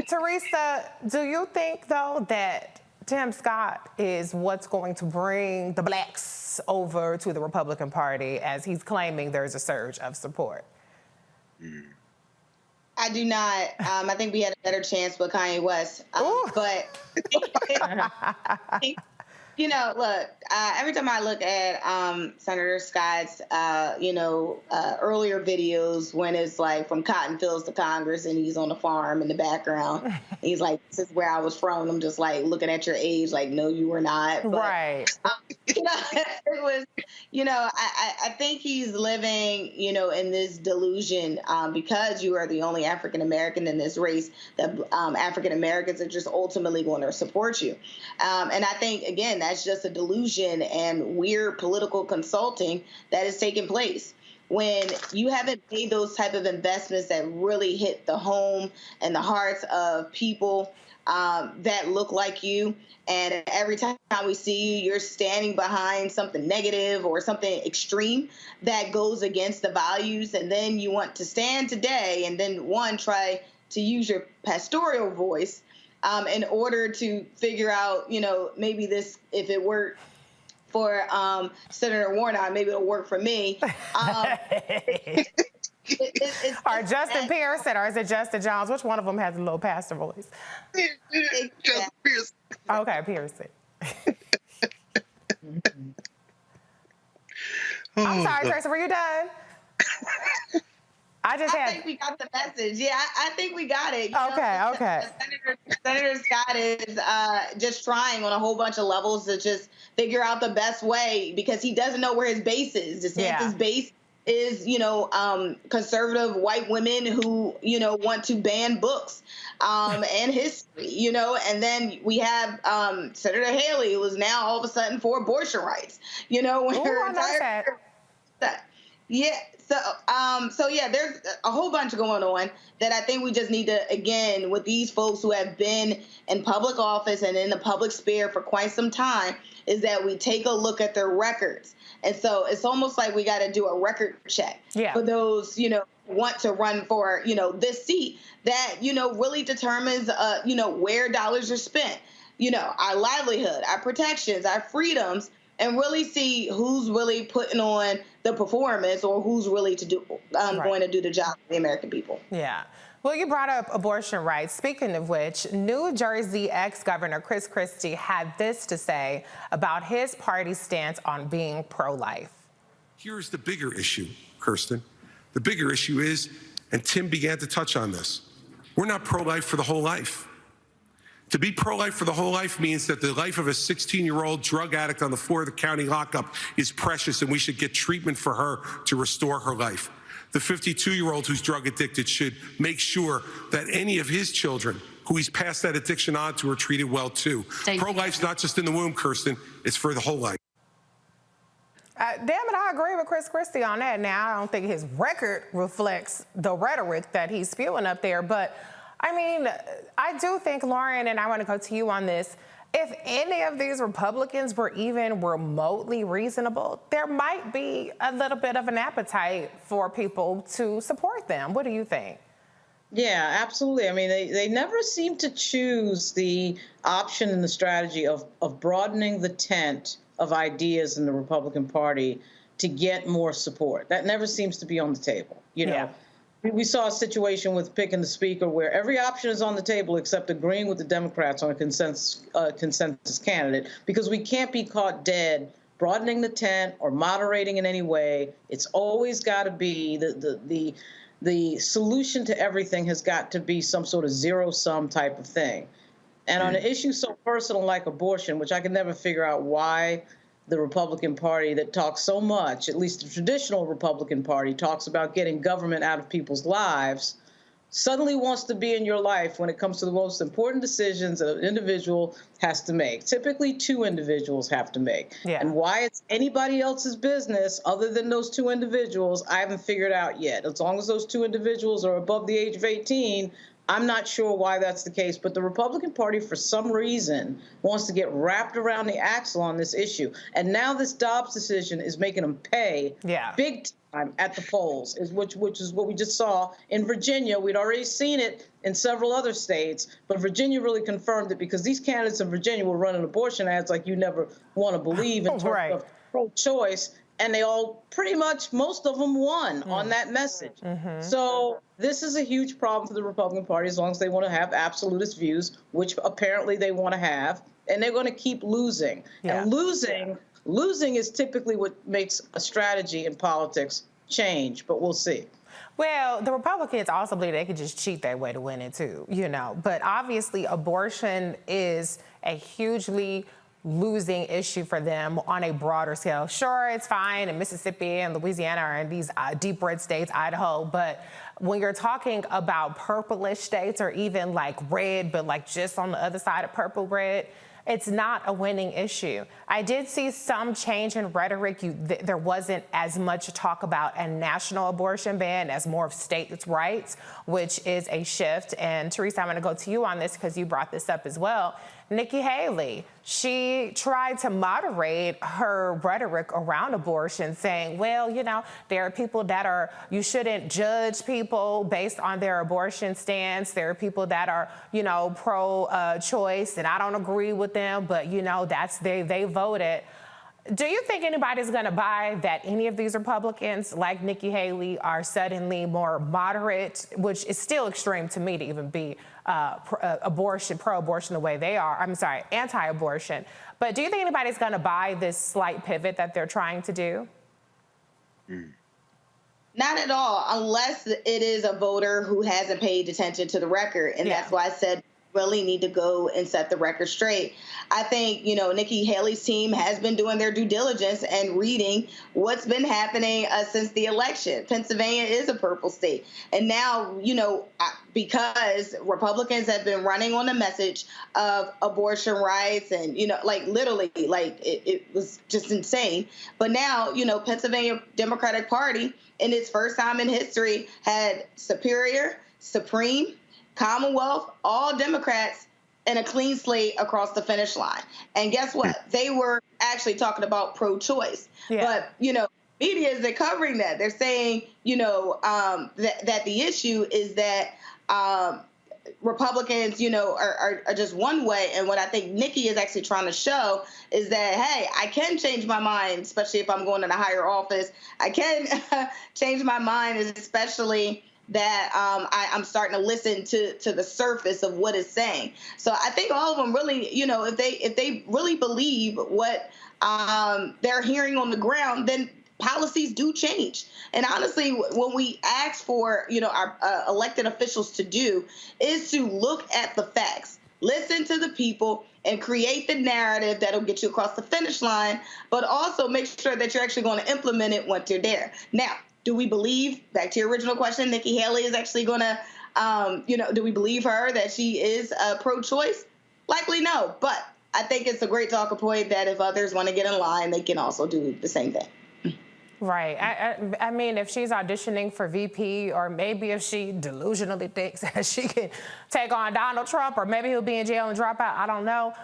Teresa, do you think, though, that Tim Scott is what's going to bring the blacks over to the Republican Party, as he's claiming there's a surge of support? I do not. I think we had a better chance with Kanye West. But, look, every time I look at Senator Scott's, earlier videos when it's like from cotton fields to Congress and he's on the farm in the background, he's like, this is where I was from. I'm just like looking at your age, like, no, you were not. But, right. It was, I think he's living, in this delusion because you are the only African American in this race that African Americans are just ultimately going to support you. And I think, again, that's just a delusion and weird political consulting that is taking place. When you haven't made those type of investments that really hit the home and the hearts of people that look like you, and every time we see you, you're standing behind something negative or something extreme that goes against the values, and then you want to stand today and then try to use your pastoral voice in order to figure out, maybe this, if it worked for Senator Warnock, maybe it'll work for me. Or Justin Pearson, or is it Justin Jones? Which one of them has a little pastor voice? Justin Pearson. Okay, Pearson. I'm sorry, Tracy, were you done? I think we got the message. Yeah, I think we got it. Okay. Senator Scott is just trying on a whole bunch of levels to just figure out the best way, because he doesn't know where his base is. DeSantis' base is, conservative white women who, want to ban books and history, and then we have Senator Haley, who is now all of a sudden for abortion rights, when her entire So there's a whole bunch going on that I think we just need to, again, with these folks who have been in public office and in the public sphere for quite some time, is that we take a look at their records. And so it's almost like we got to do a record check for those, want to run for, this seat that, really determines, where dollars are spent, our livelihood, our protections, our freedoms, and really see who's really putting on the performance or who's really going to do the job for the American people. Yeah. Well, you brought up abortion rights. Speaking of which, New Jersey ex-governor Chris Christie had this to say about his party's stance on being pro-life. Here's the bigger issue, Kirsten. The bigger issue is, and Tim began to touch on this, we're not pro-life for the whole life. To be pro-life for the whole life means that the life of a 16-year-old drug addict on the floor of the county lockup is precious, and we should get treatment for her to restore her life. The 52-year-old who's drug addicted should make sure that any of his children who he's passed that addiction on to are treated well too. Pro-life's not just in the womb, Kirsten, it's for the whole life. Damn it, I agree with Chris Christie on that. Now, I don't think his record reflects the rhetoric that he's spewing up there, but I mean, I do think, Lauren, and I want to go to you on this, if any of these Republicans were even remotely reasonable, there might be a little bit of an appetite for people to support them. What do you think? Yeah, absolutely. I mean, they never seem to choose the option and the strategy of broadening the tent of ideas in the Republican Party to get more support. That never seems to be on the table, Yeah. We saw a situation with picking the speaker where every option is on the table except agreeing with the Democrats on a consensus candidate, because we can't be caught dead broadening the tent or moderating in any way. It's always got to be the solution to everything has got to be some sort of zero-sum type of thing. And on an issue so personal like abortion, which I can never figure out why the Republican Party that talks so much, at least the traditional Republican Party, talks about getting government out of people's lives, suddenly wants to be in your life when it comes to the most important decisions that an individual has to make. Typically, two individuals have to make. Yeah. And why it's anybody else's business other than those two individuals, I haven't figured out yet. As long as those two individuals are above the age of 18, I'm not sure why that's the case, but the Republican Party, for some reason, wants to get wrapped around the axle on this issue. And now this Dobbs decision is making them pay big time at the polls, which is what we just saw in Virginia. We'd already seen it in several other states, but Virginia really confirmed it, because these candidates in Virginia were running abortion ads like you never want to believe in terms of pro-choice. And they all pretty much, most of them won on that message. So this is a huge problem for the Republican Party as long as they want to have absolutist views, which apparently they want to have, and they're going to keep losing. And losing is typically what makes a strategy in politics change, but we'll see. Well, the Republicans also believe they could just cheat their way to win it too, But obviously abortion is a hugely losing issue for them on a broader scale. Sure, it's fine in Mississippi and Louisiana or in these deep red states, Idaho, but when you're talking about purplish states or even like red, but like just on the other side of purple red, it's not a winning issue. I did see some change in rhetoric. There wasn't as much talk about a national abortion ban as more of states' rights, which is a shift. And Teresa, I'm going to go to you on this because you brought this up as well. Nikki Haley, she tried to moderate her rhetoric around abortion, saying, well, you know, there are people that are, you shouldn't judge people based on their abortion stance. There are people that are, you know, pro-choice, and I don't agree with them, but, you know, that's they voted. Do you think anybody's going to buy that any of these Republicans, like Nikki Haley, are suddenly more moderate, which is still extreme to me to even be pro-abortion the way they are? I'm sorry, anti-abortion. But do you think anybody's going to buy this slight pivot that they're trying to do? Not at all, unless it is a voter who hasn't paid attention to the record. And that's why I said really need to go and set the record straight. I think, you know, Nikki Haley's team has been doing their due diligence and reading what's been happening since the election. Pennsylvania is a purple state. And now, you know, because Republicans have been running on the message of abortion rights and, you know, like literally, like it was just insane. But now, you know, Pennsylvania Democratic Party in its first time in history had Superior, Supreme, Commonwealth, all Democrats, and a clean slate across the finish line. And guess what? They were actually talking about pro-choice. But, you know, media isn't covering that. They're saying, you know, that the issue is that Republicans, you know, are just one way. And what I think Nikki is actually trying to show is that, hey, I can change my mind, especially if I'm going in a higher office. I can change my mind, especially that I'm starting to listen to the surface of what it's saying. So I think all of them really, you know, if they really believe what they're hearing on the ground, then policies do change. And honestly, when we ask for, you know, our elected officials to do is to look at the facts, listen to the people, and create the narrative that'll get you across the finish line, but also make sure that you're actually going to implement it once you're there. Now, do we believe, back to your original question, Nikki Haley is actually going to, you know, do we believe her that she is pro-choice? Likely no, but I think it's a great talking point that if others want to get in line, they can also do the same thing. Right. I mean, if she's auditioning for VP, or maybe if she delusionally thinks that she can take on Donald Trump, or maybe he'll be in jail and drop out, I don't know,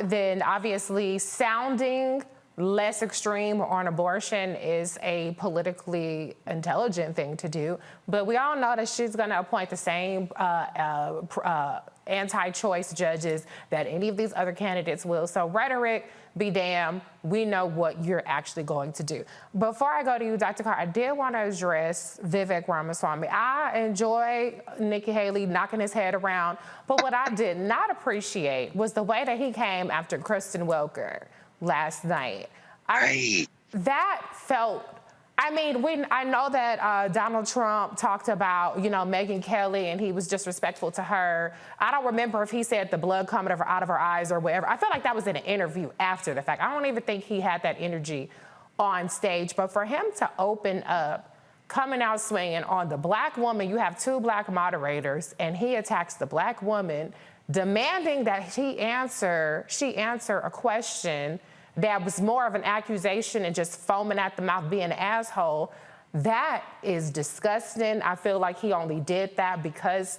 then obviously sounding less extreme on abortion is a politically intelligent thing to do. But we all know that she's going to appoint the same anti-choice judges that any of these other candidates will. So rhetoric, be damned, we know what you're actually going to do. Before I go to you, Dr. Carr, I did want to address Vivek Ramaswamy. I enjoy Nikki Haley knocking his head around, but what I did not appreciate was the way that he came after Kristen Welker last night. That felt, I mean, I know that Donald Trump talked about, you know, Megyn Kelly, and he was disrespectful to her. I don't remember if he said the blood coming out of her eyes or whatever. I feel like that was in an interview after the fact. I don't even think he had that energy on stage. But for him to open up, coming out swinging on the black woman, you have two black moderators, and he attacks the black woman, demanding that she answer a question that was more of an accusation and just foaming at the mouth, being an asshole. That is disgusting. I feel like he only did that because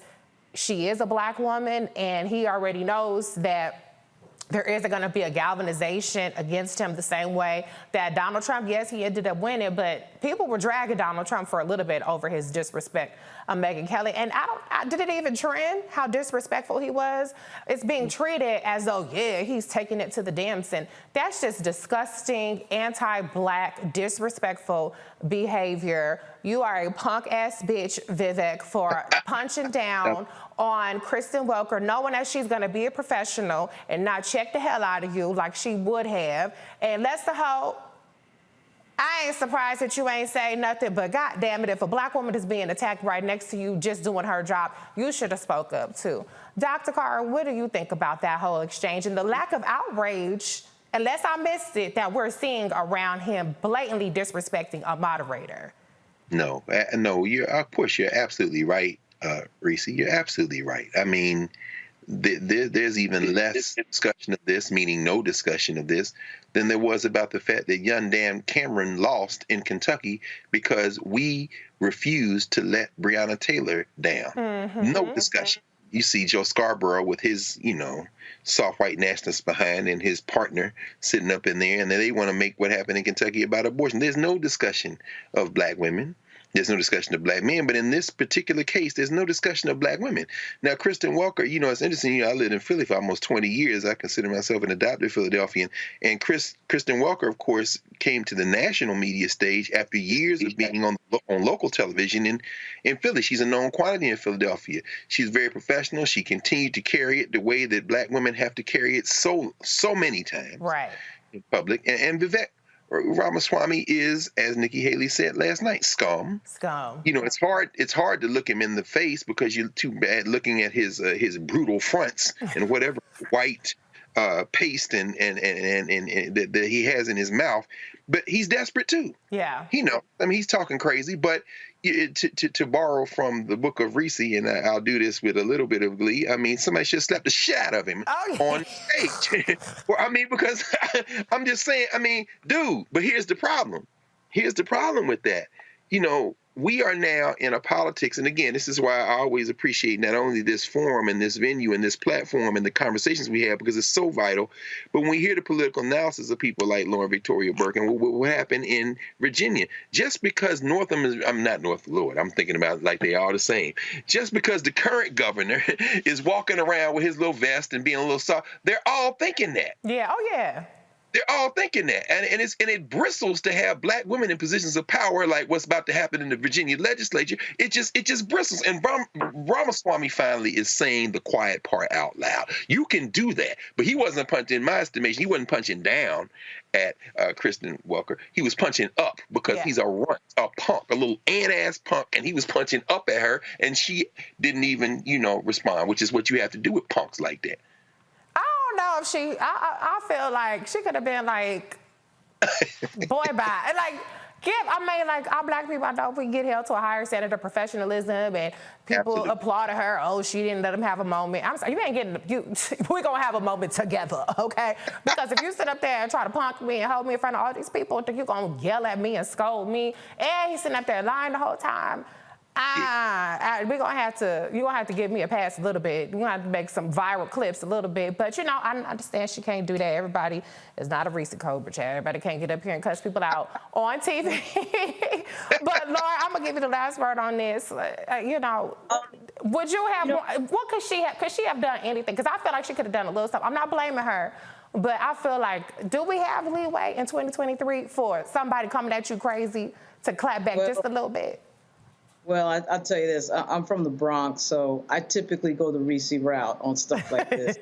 she is a black woman, and he already knows that there isn't going to be a galvanization against him the same way that Donald Trump, yes, he ended up winning, but people were dragging Donald Trump for a little bit over his disrespect of Megyn Kelly. And did it even trend how disrespectful he was? It's being treated as though, yeah, he's taking it to the dance. And that's just disgusting, anti-black, disrespectful behavior. You are a punk-ass bitch, Vivek, for punching down on Kristen Welker, knowing that she's going to be a professional and not check the hell out of you like she would have. And let's the whole, I ain't surprised that you ain't say nothing, but God damn it, if a black woman is being attacked right next to you just doing her job, you should have spoke up too. Dr. Carr, what do you think about that whole exchange and the lack of outrage, unless I missed it, that we're seeing around him blatantly disrespecting a moderator? No, of course, you're absolutely right, Reese. You're absolutely right. I mean, there's even less discussion of this, meaning no discussion of this, than there was about the fact that young Dan Cameron lost in Kentucky because we refused to let Breonna Taylor down. No discussion. You see Joe Scarborough with his, soft white nationalists behind and his partner sitting up in there, and they want to make what happened in Kentucky about abortion. There's no discussion of black women. There's no discussion of black men, but in this particular case, there's no discussion of black women. Now, Kristen Walker, it's interesting. I lived in Philly for almost 20 years. I consider myself an adopted Philadelphian. And Kristen Walker, of course, came to the national media stage after years of being on local television in Philly. She's a known quantity in Philadelphia. She's very professional. She continued to carry it the way that black women have to carry it so many times in public. And Vivek Ramaswamy is, as Nikki Haley said last night, scum. Scum. It's hard to look him in the face because you're too bad looking at his brutal fronts and whatever white paste and that he has in his mouth. But he's desperate too. Yeah. He's talking crazy, but to borrow from the book of Reese, and I'll do this with a little bit of glee, somebody should slap the shit out of him on stage. Because I'm just saying, dude, but here's the problem. Here's the problem with that. We are now in a politics, and again, this is why I always appreciate not only this forum and this venue and this platform and the conversations we have, because it's so vital, but when we hear the political analysis of people like Lauren Victoria Burke and what happened in Virginia, just because Northam is, I'm not North Lord, I'm thinking about it like they are the same. Just because the current governor is walking around with his little vest and being a little soft, they're all thinking that. Yeah, oh yeah. They're all thinking that, and it bristles to have black women in positions of power, like what's about to happen in the Virginia legislature. It just bristles. And Ramaswamy finally is saying the quiet part out loud. You can do that, but he wasn't punching. In my estimation, he wasn't punching down at Kristen Walker. He was punching up because he's a runt, a punk, a little ant-ass punk, and he was punching up at her, and she didn't even respond, which is what you have to do with punks like that. Know if I feel like she could have been like, boy, bye. And our black people, I know if we get held to a higher standard of professionalism and people applauded her, she didn't let them have a moment. I'm sorry, we're going to have a moment together, okay? Because if you sit up there and try to punk me and hold me in front of all these people, think you're going to yell at me and scold me, and he's sitting up there lying the whole time. You're gonna have to give me a pass a little bit. You're gonna have to make some viral clips a little bit. But I understand she can't do that. Everybody is not a Reese Colbert. Everybody can't get up here and cuss people out on TV. But Laura, I'm gonna give you the last word on this. Would you have? What could she have? Could she have done anything? Because I feel like she could have done a little stuff. I'm not blaming her. But I feel like, do we have leeway in 2023 for somebody coming at you crazy to clap back just a little bit? Well, I'll tell you this. I'm from the Bronx, so I typically go the Reese route on stuff like this.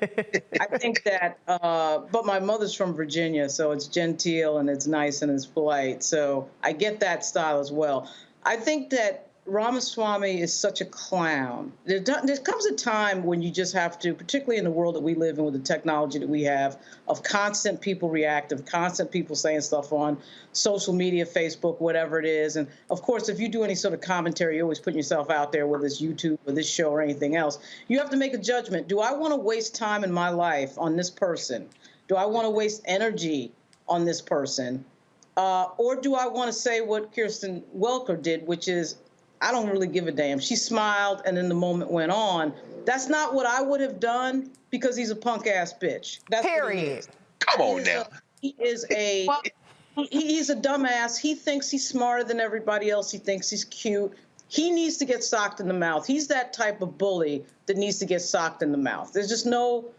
I think that, but my mother's from Virginia, so it's genteel and it's nice and it's polite. So I get that style as well. I think that Ramaswamy is such a clown. There comes a time when you just have to, particularly in the world that we live in with the technology that we have, of constant people reactive, constant people saying stuff on social media, Facebook, whatever it is. And of course, if you do any sort of commentary, you're always putting yourself out there, whether it's YouTube or this show or anything else. You have to make a judgment. Do I want to waste time in my life on this person? Do I want to waste energy on this person? Or do I want to say what Kristen Welker did, which is, I don't really give a damn. She smiled, and then the moment went on. That's not what I would have done because he's a punk-ass bitch. That's period. Come on now. He's a dumbass. He thinks he's smarter than everybody else. He thinks he's cute. He needs to get socked in the mouth. He's that type of bully that needs to get socked in the mouth. There's no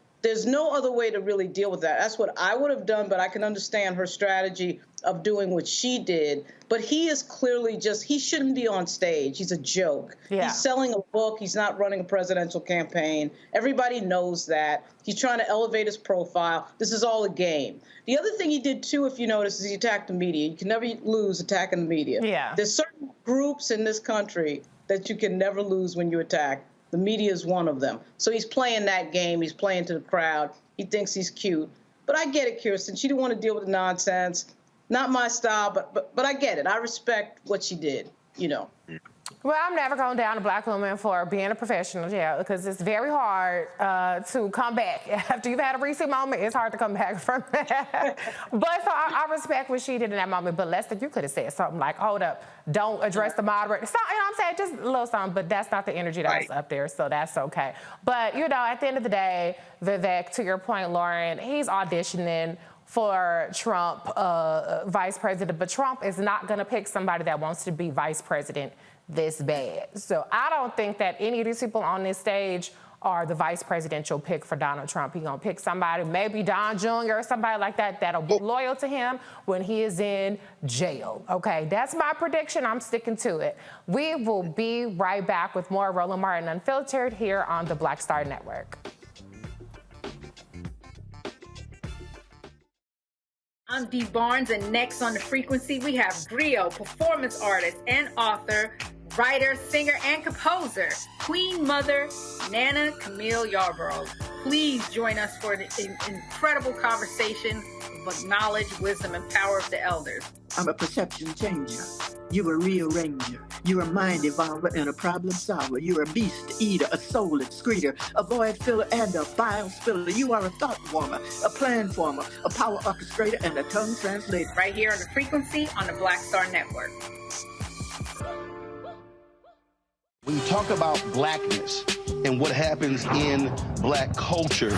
other way to really deal with that. That's what I would have done, but I can understand her strategy of doing what she did. But he is clearly he shouldn't be on stage. He's a joke. Yeah. He's selling a book. He's not running a presidential campaign. Everybody knows that. He's trying to elevate his profile. This is all a game. The other thing he did, too, if you notice, is he attacked the media. You can never lose attacking the media. Yeah. There's certain groups in this country that you can never lose when you attack. The media is one of them. So he's playing that game. He's playing to the crowd. He thinks he's cute. But I get it, Kirsten. She didn't want to deal with the nonsense. Not my style, but I get it. I respect what she did, Well, I'm never going down a black woman for being a professional, yeah, because it's very hard to come back. After you've had a recent moment, it's hard to come back from that. But so I respect what she did in that moment. But Lester, you could have said something like, hold up, don't address the moderator. So, you know what I'm saying? Just a little something, but that's not the energy that's up there, so that's okay. But, you know, at the end of the day, Vivek, to your point, Lauren, he's auditioning for Trump, vice president, but Trump is not going to pick somebody that wants to be vice president this bad. So I don't think that any of these people on this stage are the vice presidential pick for Donald Trump. He's going to pick somebody, maybe Don Jr. or somebody like that, that'll be loyal to him when he is in jail. Okay, that's my prediction. I'm sticking to it. We will be right back with more Roland Martin Unfiltered here on the Black Star Network. I'm Dee Barnes, and next on The Frequency, we have griot, performance artist and author, writer, singer, and composer, Queen Mother Nana Camille Yarborough. Please join us for an incredible conversation of knowledge, wisdom, and power of the elders. I'm a perception changer. You're a rearranger. You're a mind evolver and a problem solver. You're a beast eater, a soul excreter, a void filler, and a bile spiller. You are a thought warmer, a plan former, a power orchestrator, and a tongue translator. Right here on The Frequency on the Black Star Network. When you talk about blackness and what happens in black culture,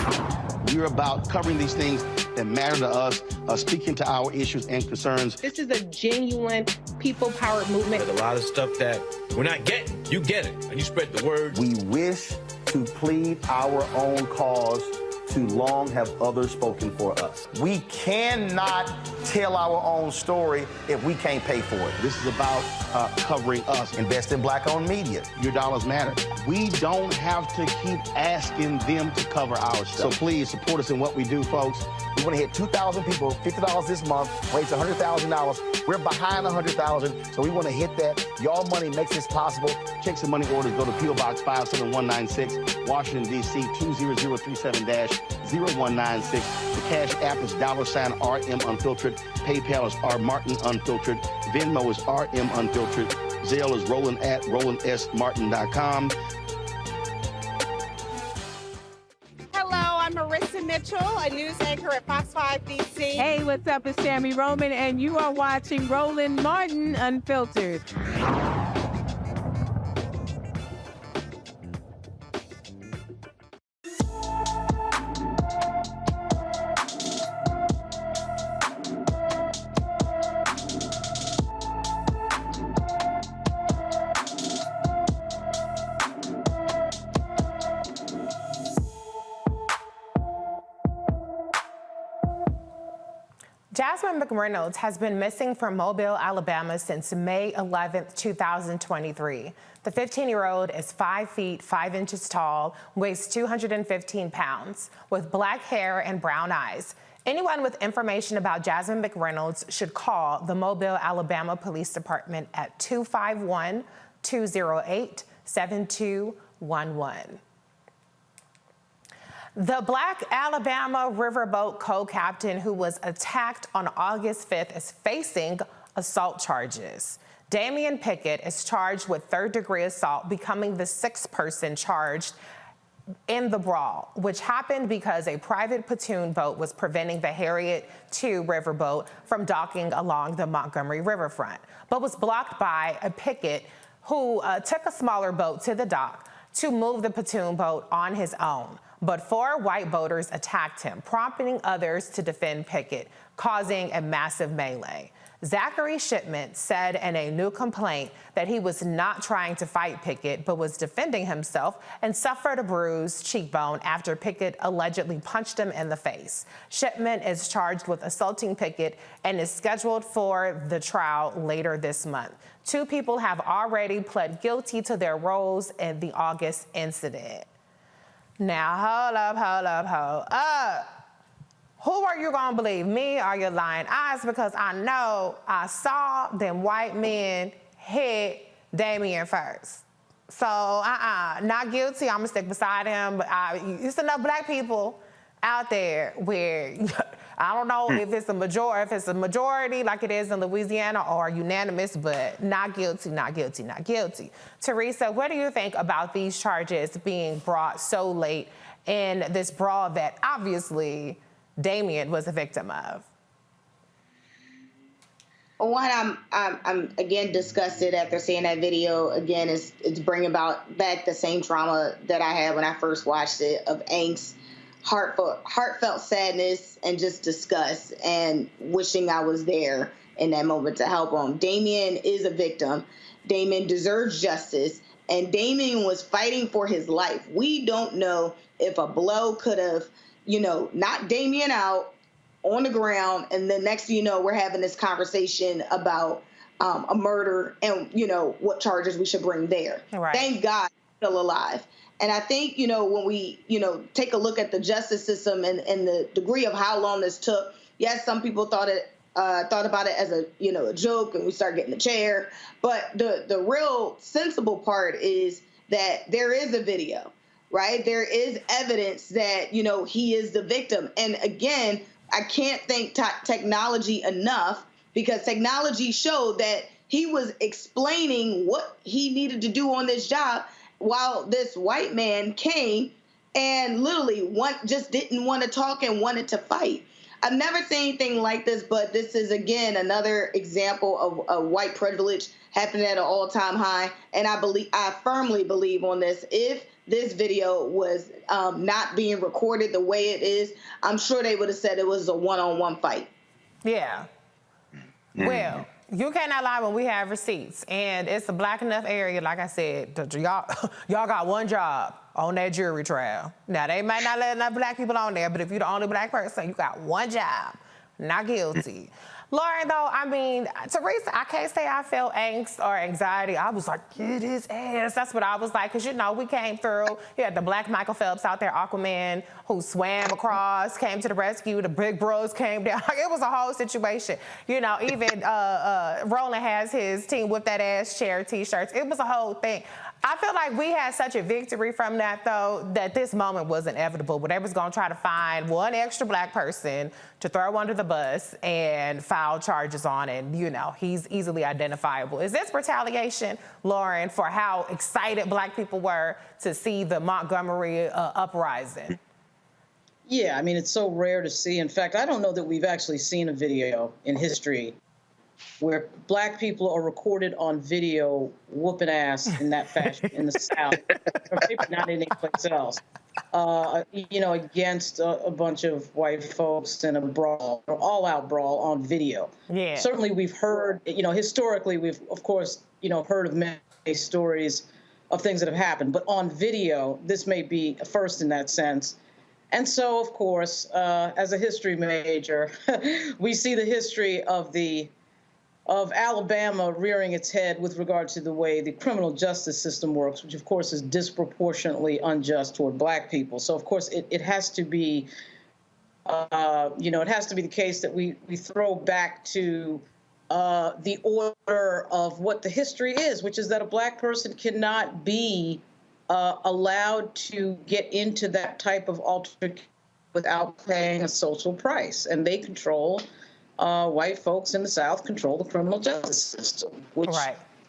we're about covering these things that matter to us, speaking to our issues and concerns. This is a genuine people-powered movement. There's a lot of stuff that we're not getting. You get it, and you spread the word. We wish to plead our own cause. Too long have others spoken for us. We cannot tell our own story if we can't pay for it. This is about covering us. Invest in black-owned media. Your dollars matter. We don't have to keep asking them to cover our stuff. So please support us in what we do, folks. We want to hit 2,000 people, $50 this month, raise $100,000. We're behind $100,000, so we want to hit that. Y'all money makes this possible. Check some money orders. Go to P.O. Box 57196, Washington, D.C. 20037-0196. The Cash App is $RM Unfiltered. PayPal is R Martin Unfiltered. Venmo is RM Unfiltered. Zelle is Roland at RolandSMartin.com. I'm Marissa Mitchell, a news anchor at Fox 5 DC. Hey, what's up? It's Tammy Roman, and you are watching Roland Martin Unfiltered. Jasmine McReynolds has been missing from Mobile, Alabama since May 11, 2023. The 15-year-old is 5 feet 5 inches tall, weighs 215 pounds, with black hair and brown eyes. Anyone with information about Jasmine McReynolds should call the Mobile, Alabama Police Department at 251-208-7211. The Black Alabama riverboat co-captain who was attacked on August 5th is facing assault charges. Damian Pickett is charged with third-degree assault, becoming the sixth person charged in the brawl, which happened because a private pontoon boat was preventing the Harriet II riverboat from docking along the Montgomery riverfront, but was blocked by a Pickett who took a smaller boat to the dock to move the pontoon boat on his own. But 4 white boaters attacked him, prompting others to defend Pickett, causing a massive melee. Zachary Shipman said in a new complaint that he was not trying to fight Pickett, but was defending himself and suffered a bruised cheekbone after Pickett allegedly punched him in the face. Shipman is charged with assaulting Pickett and is scheduled for the trial later this month. 2 people have already pled guilty to their roles in the August incident. Now, hold up. Who are you gonna believe, me or your lying eyes? Because I know I saw them white men hit Damian first. So, not guilty, I'm gonna stick beside him, but it's enough black people out there where I don't know if it's a majority like it is in Louisiana or unanimous, but not guilty, not guilty, not guilty. Teresa, what do you think about these charges being brought so late in this brawl that obviously Damien was a victim of? One, I'm again disgusted after seeing that video. Again, it's bringing back the same trauma that I had when I first watched it, of angst, heartfelt sadness, and just disgust, and wishing I was there in that moment to help him. Damien is a victim. Damien deserves justice, and Damien was fighting for his life. We don't know if a blow could have, knocked Damien out on the ground, and then next thing you know, we're having this conversation about a murder and, what charges we should bring there. Right. Thank God he's still alive. And I think, when we, take a look at the justice system and the degree of how long this took, yes, some people thought about it as a joke, and we start getting the chair. But the real sensible part is that there is a video, right? There is evidence that, he is the victim. And again, I can't thank technology enough, because technology showed that he was explaining what he needed to do on this job while this white man came and literally just didn't want to talk and wanted to fight. I've never seen anything like this, but this is, again, another example of white privilege happening at an all-time high. And I firmly believe on this. If this video was not being recorded the way it is, I'm sure they would have said it was a one-on-one fight. Yeah. Well, you cannot lie when we have receipts, and it's a black enough area, like I said, y'all got one job on that jury trial. Now, they might not let enough black people on there, but if you're the only black person, you got one job, not guilty. Lauren, though, I mean, Teresa, I can't say I felt angst or anxiety. I was like, get his ass. That's what I was like, because, we came through. You had the black Michael Phelps out there, Aquaman, who swam across, came to the rescue. The big bros came down. It was a whole situation. Even Roland has his Team Whip That Ass chair T-shirts. It was a whole thing. I feel like we had such a victory from that, though, that this moment was inevitable. But they was going to try to find one extra black person to throw under the bus and file charges on, and, he's easily identifiable. Is this retaliation, Lauren, for how excited black people were to see the Montgomery uprising? Yeah, I mean, it's so rare to see. In fact, I don't know that we've actually seen a video in history where black people are recorded on video whooping ass in that fashion in the South, or maybe not in any place else, against a bunch of white folks in a brawl, or all-out brawl on video. Yeah. Certainly we've heard, historically we've, of course, heard of many stories of things that have happened, but on video, this may be a first in that sense. And so, of course, as a history major, we see the history of Alabama rearing its head with regard to the way the criminal justice system works, which of course is disproportionately unjust toward black people. So of course it has to be, it has to be the case that we throw back to the order of what the history is, which is that a black person cannot be allowed to get into that type of altercation without paying a social price, and they control. White folks in the South control the criminal justice system, which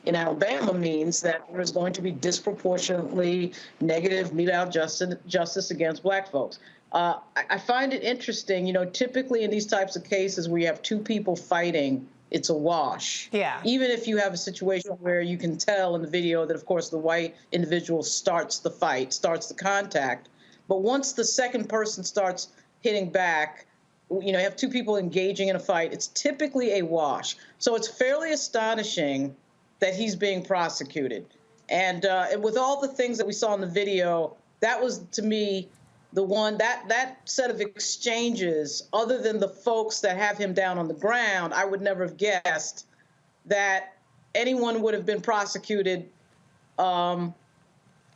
in Alabama means that there's going to be disproportionately negative mete-out justice against black folks. I find it interesting, typically in these types of cases where you have two people fighting, it's a wash. Yeah. Even if you have a situation where you can tell in the video that, of course, the white individual starts the fight, starts the contact, but once the second person starts hitting back, you have two people engaging in a fight, it's typically a wash. So it's fairly astonishing that he's being prosecuted. And with all the things that we saw in the video, that was, to me, the one, that set of exchanges, other than the folks that have him down on the ground, I would never have guessed that anyone would have been prosecuted. I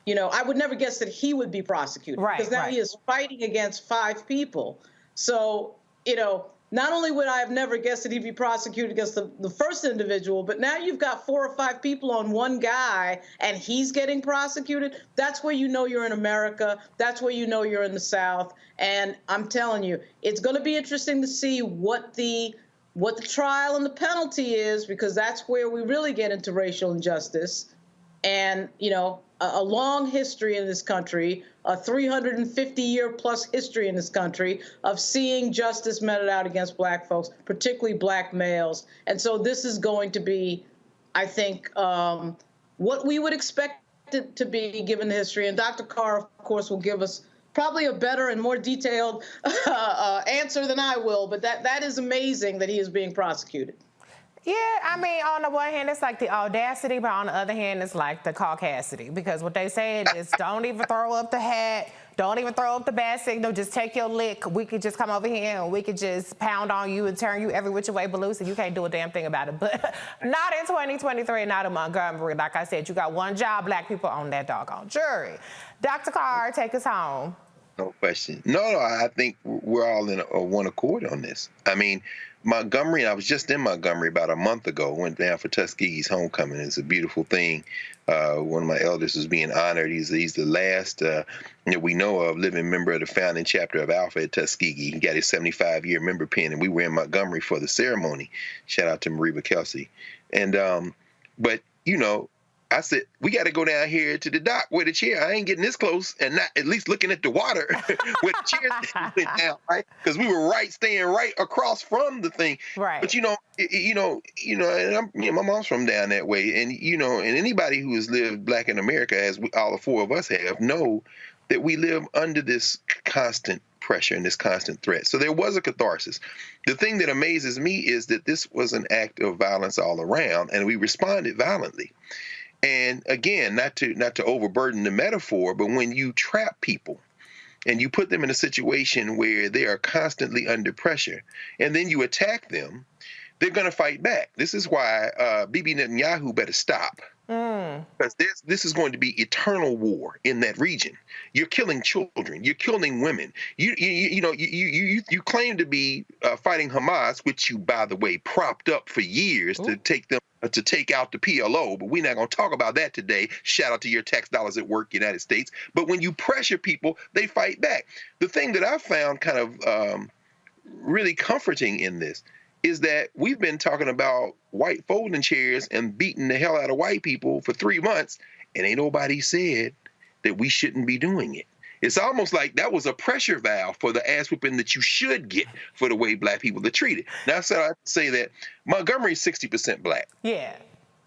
would never guess that he would be prosecuted. Right, because now he is fighting against 5 people. So, not only would I have never guessed that he'd be prosecuted against the first individual, but now you've got 4 or 5 people on one guy and he's getting prosecuted. That's where you know you're in America. That's where you know you're in the South. And I'm telling you, it's going to be interesting to see what the trial and the penalty is, because that's where we really get into racial injustice. And, you know, a long history in this country, a 350-year-plus history in this country of seeing justice meted out against black folks, particularly black males. And so this is going to be, I think, what we would expect it to be given the history. And Dr. Carr, of course, will give us probably a better and more detailed answer than I will. But that is amazing that he is being prosecuted. Yeah, I mean, on the one hand, it's like the audacity, but on the other hand, it's like the caucasity. Because what they say is don't even throw up the hat, don't even throw up the bad signal, just take your lick. We could just come over here and we could just pound on you and turn you every which way but loose, and you can't do a damn thing about it. But not in 2023, not in Montgomery. Like I said, you got one job, black people, on that doggone jury. Dr. Carr, take us home. No question. No, I think we're all in one accord on this. I mean, Montgomery, I was just in Montgomery about a month ago, went down for Tuskegee's homecoming. It's a beautiful thing. One of my elders is being honored. He's the last that we know of living member of the founding chapter of Alpha at Tuskegee. He got his 75-year member pin, and we were in Montgomery for the ceremony. Shout out to Marie Kelsey. And but, you know, I said, we got to go down here to the dock where the chair, I ain't getting this close and not at least looking at the water where the chair went down, right? Because we were staying right across from the thing. Right. But, and my mom's from down that way. And, and anybody who has lived black in America, as all the 4 of us have, know that we live under this constant pressure and this constant threat. So there was a catharsis. The thing that amazes me is that this was an act of violence all around, and we responded violently. And again, not to overburden the metaphor, but when you trap people and you put them in a situation where they are constantly under pressure and then you attack them, they're going to fight back. This is why Bibi Netanyahu better stop. Because this is going to be eternal war in that region. You're killing children. You're killing women. You claim to be fighting Hamas, which you, by the way, propped up for years to take out the PLO. But we're not going to talk about that today. Shout out to your tax dollars at work, United States. But when you pressure people, they fight back. The thing that I found kind of really comforting in this is that we've been talking about white folding chairs and beating the hell out of white people for 3 months, and ain't nobody said that we shouldn't be doing it. It's almost like that was a pressure valve for the ass whipping that you should get for the way black people are treated. Now, so I have to say that Montgomery is 60% black. Yeah.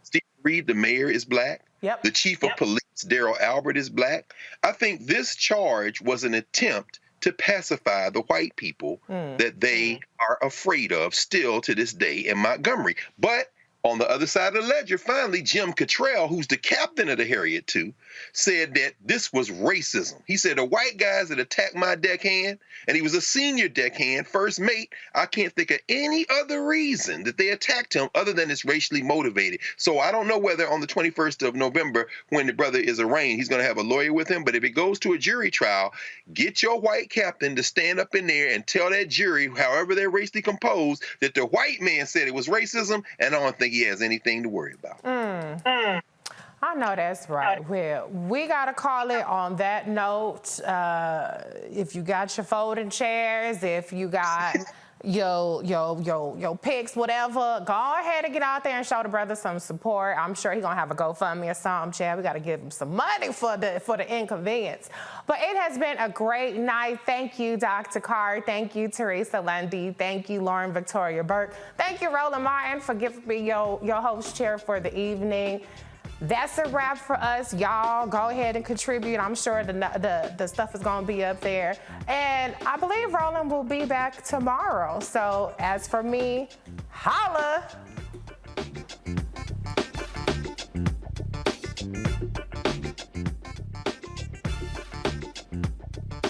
Steve Reed, the mayor, is black. Yep. The chief of police, Daryl Albert, is black. I think this charge was an attempt to pacify the white people that they are afraid of still to this day in Montgomery. But on the other side of the ledger, finally, Jim Cottrell, who's the captain of the Harriet II, said that this was racism. He said the white guys that attacked my deckhand, and he was a senior deckhand, first mate, I can't think of any other reason that they attacked him other than it's racially motivated. So I don't know whether on the 21st of November, when the brother is arraigned, he's going to have a lawyer with him. But if it goes to a jury trial, get your white captain to stand up in there and tell that jury, however they're racially composed, that the white man said it was racism, and I don't think he has anything to worry about. I know that's right. Well, we got to call it on that note. If you got your folding chairs, if you got your picks, whatever, go ahead and get out there and show the brother some support. I'm sure he's going to have a GoFundMe or something, Chad. We got to give him some money for the inconvenience. But it has been a great night. Thank you, Dr. Carr. Thank you, Teresa Lundy. Thank you, Lauren Victoria Burke. Thank you, Roland Martin, for giving me your host chair for the evening. That's a wrap for us. Y'all go ahead and contribute. I'm sure the stuff is going to be up there. And I believe Roland will be back tomorrow. So as for me, holla.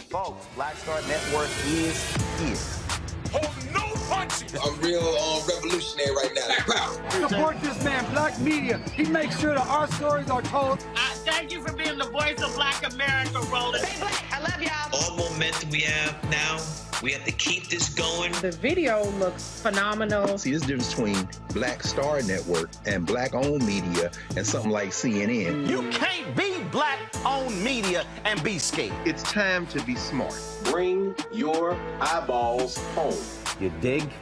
Folks, Black Star Network is here. I'm real revolutionary right now. Support this man, Black Media. He makes sure that our stories are told. I Thank you for being the voice of Black America, Roland. Stay black. I love y'all. All momentum we have now, we have to keep this going. The video looks phenomenal. See, there's a difference between Black Star Network and Black-owned media and something like CNN. You can't be Black-owned media and be scared. It's time to be smart. Bring your eyeballs home. You dig?